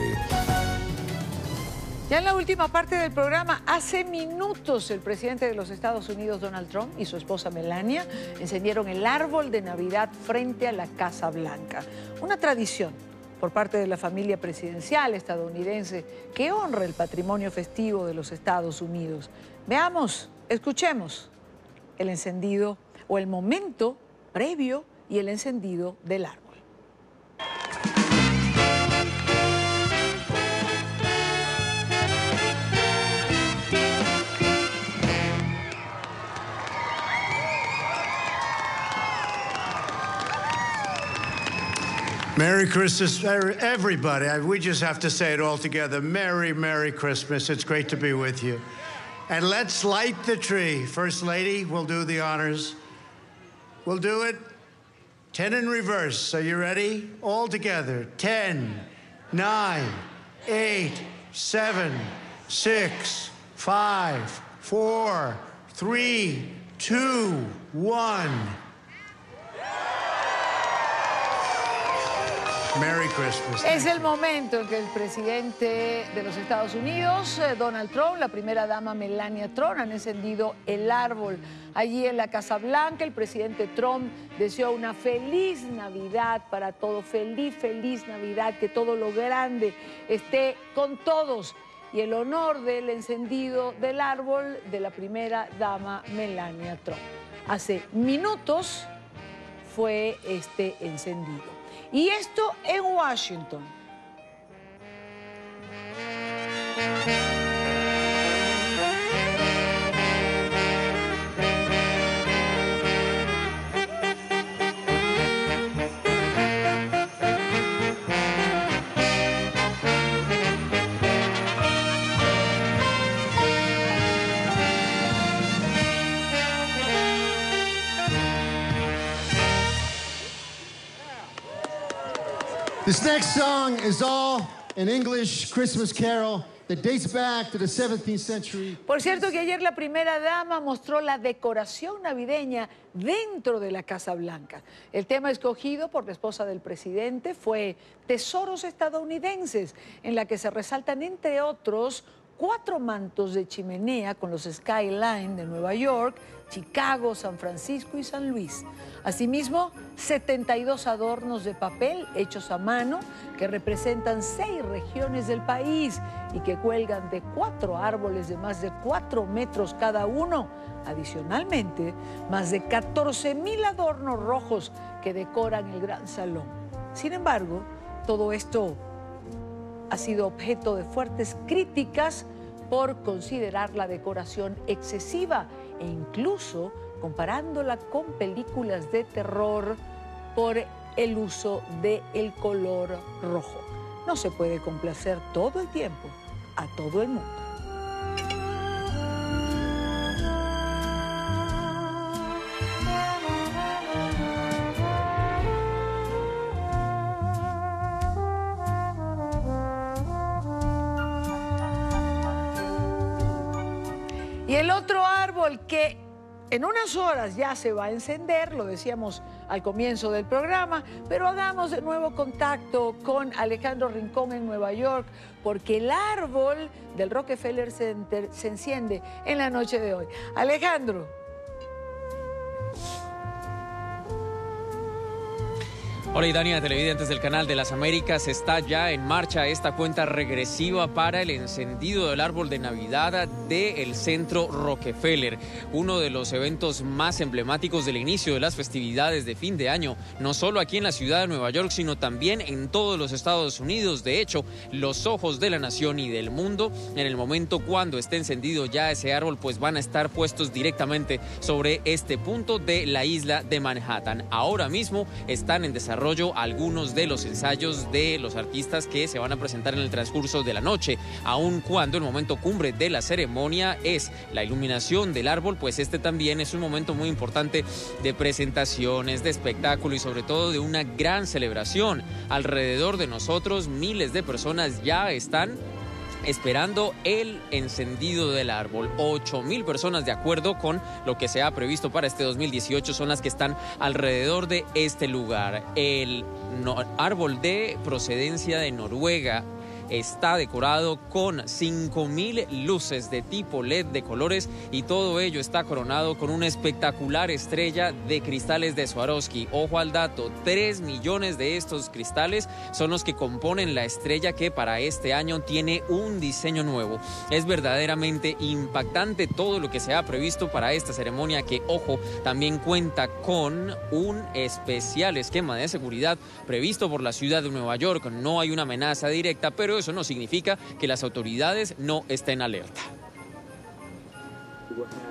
Ya en la última parte del programa, hace minutos el presidente de los Estados Unidos, Donald Trump, y su esposa Melania encendieron el árbol de Navidad frente a la Casa Blanca. Una tradición por parte de la familia presidencial estadounidense que honra el patrimonio festivo de los Estados Unidos. Veamos, escuchemos el encendido o el momento previo y el encendido del árbol. Merry Christmas, everybody. We just have to say it all together. Merry, Merry Christmas. It's great to be with you. And let's light the tree. First Lady will do the honors. We'll do it 10 in reverse. Are you ready? All together. 10, 9, 8, 7, 6, 5, 4, 3, 2, 1. Merry Christmas. Es el momento en que el presidente de los Estados Unidos, Donald Trump, la primera dama Melania Trump, han encendido el árbol. Allí en la Casa Blanca, el presidente Trump deseó una feliz Navidad para todos. Feliz, feliz Navidad, que todo lo grande esté con todos. Y el honor del encendido del árbol de la primera dama Melania Trump. Hace minutos fue este encendido. Y esto en Washington. This next song is all an English Christmas carol that dates back to the 17th century. Por cierto que ayer la primera dama mostró la decoración navideña dentro de la Casa Blanca. El tema escogido por la esposa del presidente fue Tesoros estadounidenses, en la que se resaltan, entre otros, 4 mantos de chimenea con los skyline de Nueva York, Chicago, San Francisco y San Luis. Asimismo, 72 adornos de papel hechos a mano que representan 6 regiones del país y que cuelgan de 4 árboles de más de 4 metros cada uno. Adicionalmente, más de 14,000 adornos rojos que decoran el gran salón. Sin embargo, todo esto ha sido objeto de fuertes críticas por considerar la decoración excesiva e incluso comparándola con películas de terror por el uso del color rojo. No se puede complacer todo el tiempo a todo el mundo. Y el otro árbol que en unas horas ya se va a encender, lo decíamos al comienzo del programa, pero hagamos de nuevo contacto con Alejandro Rincón en Nueva York, porque el árbol del Rockefeller Center se enciende en la noche de hoy. Alejandro. Hola, Idania, televidentes del Canal de las Américas. Está ya en marcha esta cuenta regresiva para el encendido del árbol de Navidad del Centro Rockefeller, uno de los eventos más emblemáticos del inicio de las festividades de fin de año, no solo aquí en la ciudad de Nueva York, sino también en todos los Estados Unidos. De hecho, los ojos de la nación y del mundo, en el momento cuando esté encendido ya ese árbol, pues van a estar puestos directamente sobre este punto de la isla de Manhattan. Ahora mismo están en desarrollo algunos de los ensayos de los artistas que se van a presentar en el transcurso de la noche, aun cuando el momento cumbre de la ceremonia es la iluminación del árbol, pues este también es un momento muy importante de presentaciones, de espectáculo y sobre todo de una gran celebración. Alrededor de nosotros miles de personas ya están esperando el encendido del árbol. 8,000 personas, de acuerdo con lo que se ha previsto para este 2018, son las que están alrededor de este lugar. El árbol de procedencia de Noruega está decorado con 5,000 luces de tipo LED de colores y todo ello está coronado con una espectacular estrella de cristales de Swarovski. Ojo al dato, 3 millones de estos cristales son los que componen la estrella que para este año tiene un diseño nuevo. Es verdaderamente impactante todo lo que se ha previsto para esta ceremonia que, ojo, también cuenta con un especial esquema de seguridad previsto por la ciudad de Nueva York. No hay una amenaza directa, pero eso no significa que las autoridades no estén alerta.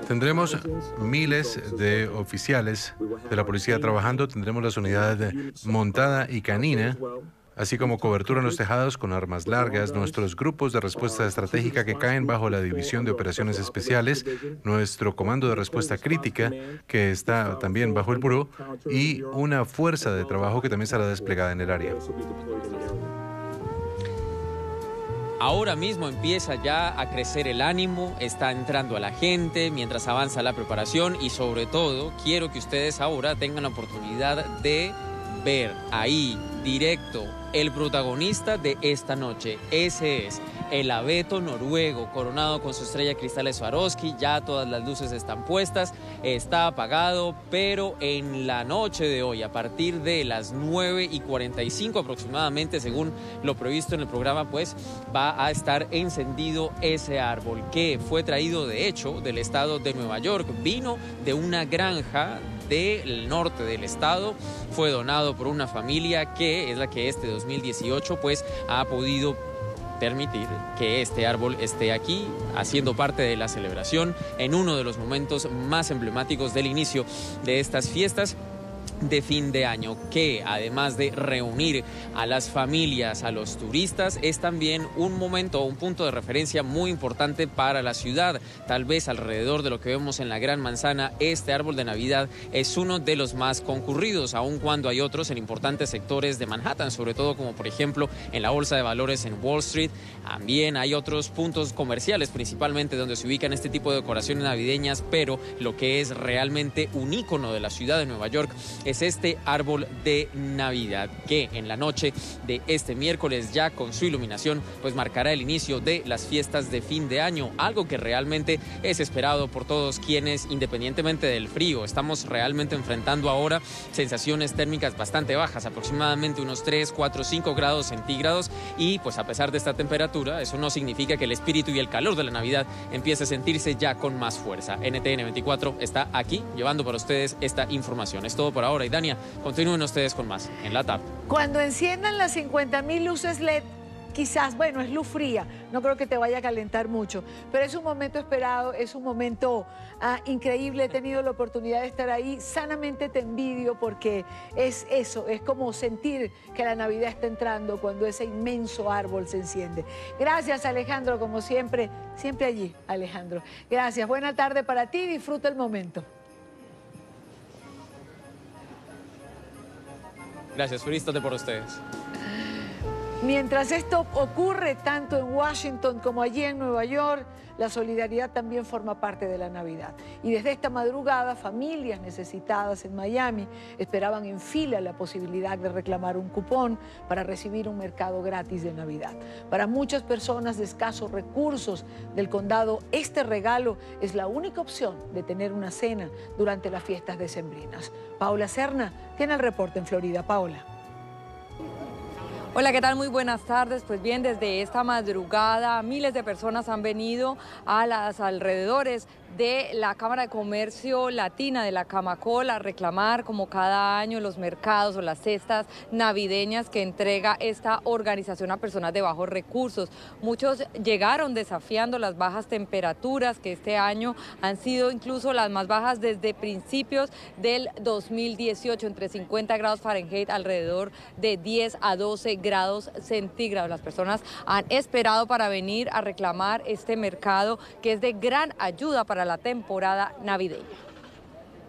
Tendremos miles de oficiales de la policía trabajando, tendremos las unidades de montada y canina, así como cobertura en los tejados con armas largas, nuestros grupos de respuesta estratégica que caen bajo la División de Operaciones Especiales, nuestro Comando de Respuesta Crítica, que está también bajo el Buró, y una fuerza de trabajo que también será desplegada en el área. Ahora mismo empieza ya a crecer el ánimo, está entrando a la gente mientras avanza la preparación y sobre todo quiero que ustedes ahora tengan la oportunidad de ver ahí directo el protagonista de esta noche. Ese es el abeto noruego coronado con su estrella de cristales Swarovski. Ya todas las luces están puestas, está apagado, pero en la noche de hoy, a partir de las 9:45 aproximadamente, según lo previsto en el programa, pues va a estar encendido ese árbol que fue traído de hecho del estado de Nueva York. Vino de una granja del norte del estado, fue donado por una familia que es la que este 2018 pues ha podido permitir que este árbol esté aquí haciendo parte de la celebración en uno de los momentos más emblemáticos del inicio de estas fiestas de fin de año, que además de reunir a las familias, a los turistas, es también un momento o un punto de referencia muy importante para la ciudad. Tal vez alrededor de lo que vemos en la Gran Manzana, este árbol de Navidad es uno de los más concurridos, aun cuando hay otros en importantes sectores de Manhattan, sobre todo como por ejemplo en la Bolsa de Valores en Wall Street. También hay otros puntos comerciales principalmente donde se ubican este tipo de decoraciones navideñas, pero lo que es realmente un ícono de la ciudad de Nueva York es este árbol de Navidad que en la noche de este miércoles, ya con su iluminación, pues marcará el inicio de las fiestas de fin de año, algo que realmente es esperado por todos quienes, independientemente del frío, estamos realmente enfrentando ahora sensaciones térmicas bastante bajas, aproximadamente unos 3, 4, 5 grados centígrados, y pues a pesar de esta temperatura, eso no significa que el espíritu y el calor de la Navidad empiece a sentirse ya con más fuerza. NTN 24 está aquí llevando para ustedes esta información. Es todo por ahora. Y Dania, continúen ustedes con más en la tarde. Cuando enciendan las 50,000 luces LED, quizás, bueno, es luz fría, no creo que te vaya a calentar mucho, pero es un momento esperado, es un momento increíble. He tenido la oportunidad de estar ahí, sanamente te envidio porque es eso, es como sentir que la Navidad está entrando cuando ese inmenso árbol se enciende. Gracias, Alejandro, como siempre, siempre allí, Alejandro. Gracias, buena tarde para ti, disfruta el momento. Gracias, felicitate por ustedes. Mientras esto ocurre tanto en Washington como allí en Nueva York, la solidaridad también forma parte de la Navidad. Y desde esta madrugada, familias necesitadas en Miami esperaban en fila la posibilidad de reclamar un cupón para recibir un mercado gratis de Navidad. Para muchas personas de escasos recursos del condado, este regalo es la única opción de tener una cena durante las fiestas decembrinas. Paola Serna tiene el reporte en Florida. Paola. Hola, ¿qué tal? Muy buenas tardes. Pues bien, desde esta madrugada miles de personas han venido a los alrededores de la Cámara de Comercio Latina de la Camacol a reclamar como cada año los mercados o las cestas navideñas que entrega esta organización a personas de bajos recursos. Muchos llegaron desafiando las bajas temperaturas que este año han sido incluso las más bajas desde principios del 2018, entre 50 grados Fahrenheit, alrededor de 10 a 12 grados centígrados. Las personas han esperado para venir a reclamar este mercado que es de gran ayuda para la temporada navideña.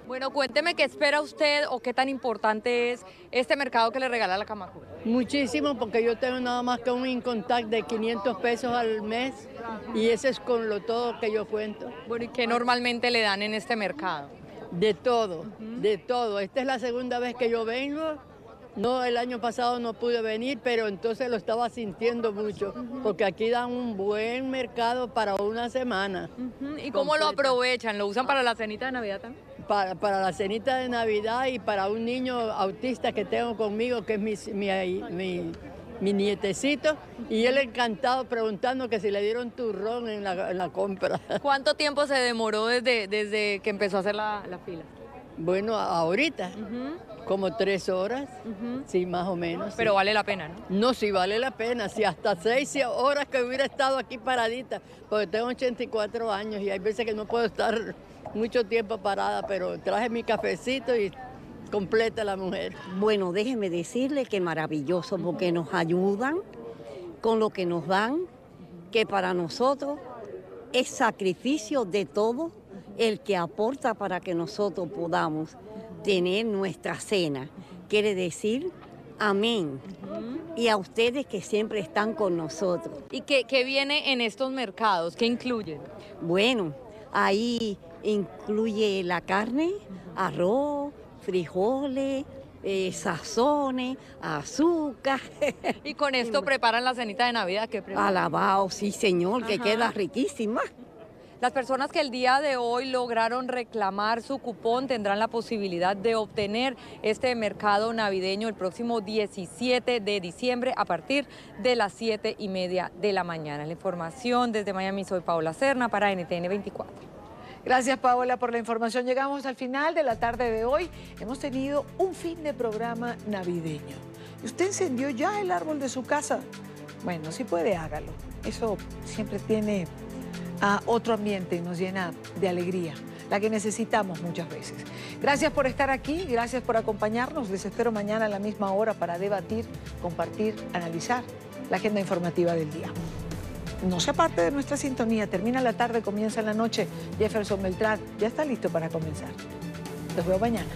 Bueno, cuénteme qué espera usted o qué tan importante es este mercado que le regala la Camacol. Muchísimo, porque yo tengo nada más que un income tax de 500 pesos al mes y ese es con lo todo que yo cuento. Bueno, ¿y qué normalmente le dan en este mercado? De todo, de todo. Esta es la segunda vez que yo vengo. No, el año pasado no pude venir, pero entonces lo estaba sintiendo mucho, porque aquí dan un buen mercado para una semana. ¿Y cómo lo aprovechan? ¿Lo usan para la cenita de Navidad también? Para la cenita de Navidad y para un niño autista que tengo conmigo, que es mi nietecito, y él encantado preguntando que si le dieron turrón en la compra. ¿Cuánto tiempo se demoró desde que empezó a hacer la fila? Bueno, ahorita, como 3 horas, sí, más o menos. Pero vale la pena, ¿no? No, sí vale la pena, sí, hasta 6 horas que hubiera estado aquí paradita, porque tengo 84 años y hay veces que no puedo estar mucho tiempo parada, pero traje mi cafecito y completa la mujer. Bueno, déjeme decirle que maravilloso, porque nos ayudan con lo que nos dan, que para nosotros es sacrificio de todo el que aporta para que nosotros podamos tener nuestra cena. Quiere decir, amén. Y a ustedes que siempre están con nosotros. ¿Y qué viene en estos mercados? ¿Qué incluyen? Bueno, ahí incluye la carne, arroz, frijoles, sazones, azúcar. ¿Y con esto preparan la cenita de Navidad? ¿Qué preparan? Alabao, sí señor, que queda riquísima. Las personas que el día de hoy lograron reclamar su cupón tendrán la posibilidad de obtener este mercado navideño el próximo 17 de diciembre a partir de las 7:30 de la mañana. La información desde Miami, soy Paola Serna para NTN 24. Gracias, Paola, por la información. Llegamos al final de la tarde de hoy. Hemos tenido un fin de programa navideño. ¿Y usted encendió ya el árbol de su casa? Bueno, si puede, hágalo. Eso siempre tiene otro ambiente y nos llena de alegría, la que necesitamos muchas veces. Gracias por estar aquí, gracias por acompañarnos. Les espero mañana a la misma hora para debatir, compartir, analizar la agenda informativa del día. No se aparte de nuestra sintonía, termina la tarde, comienza la noche. Jefferson Beltrán ya está listo para comenzar. Los veo mañana.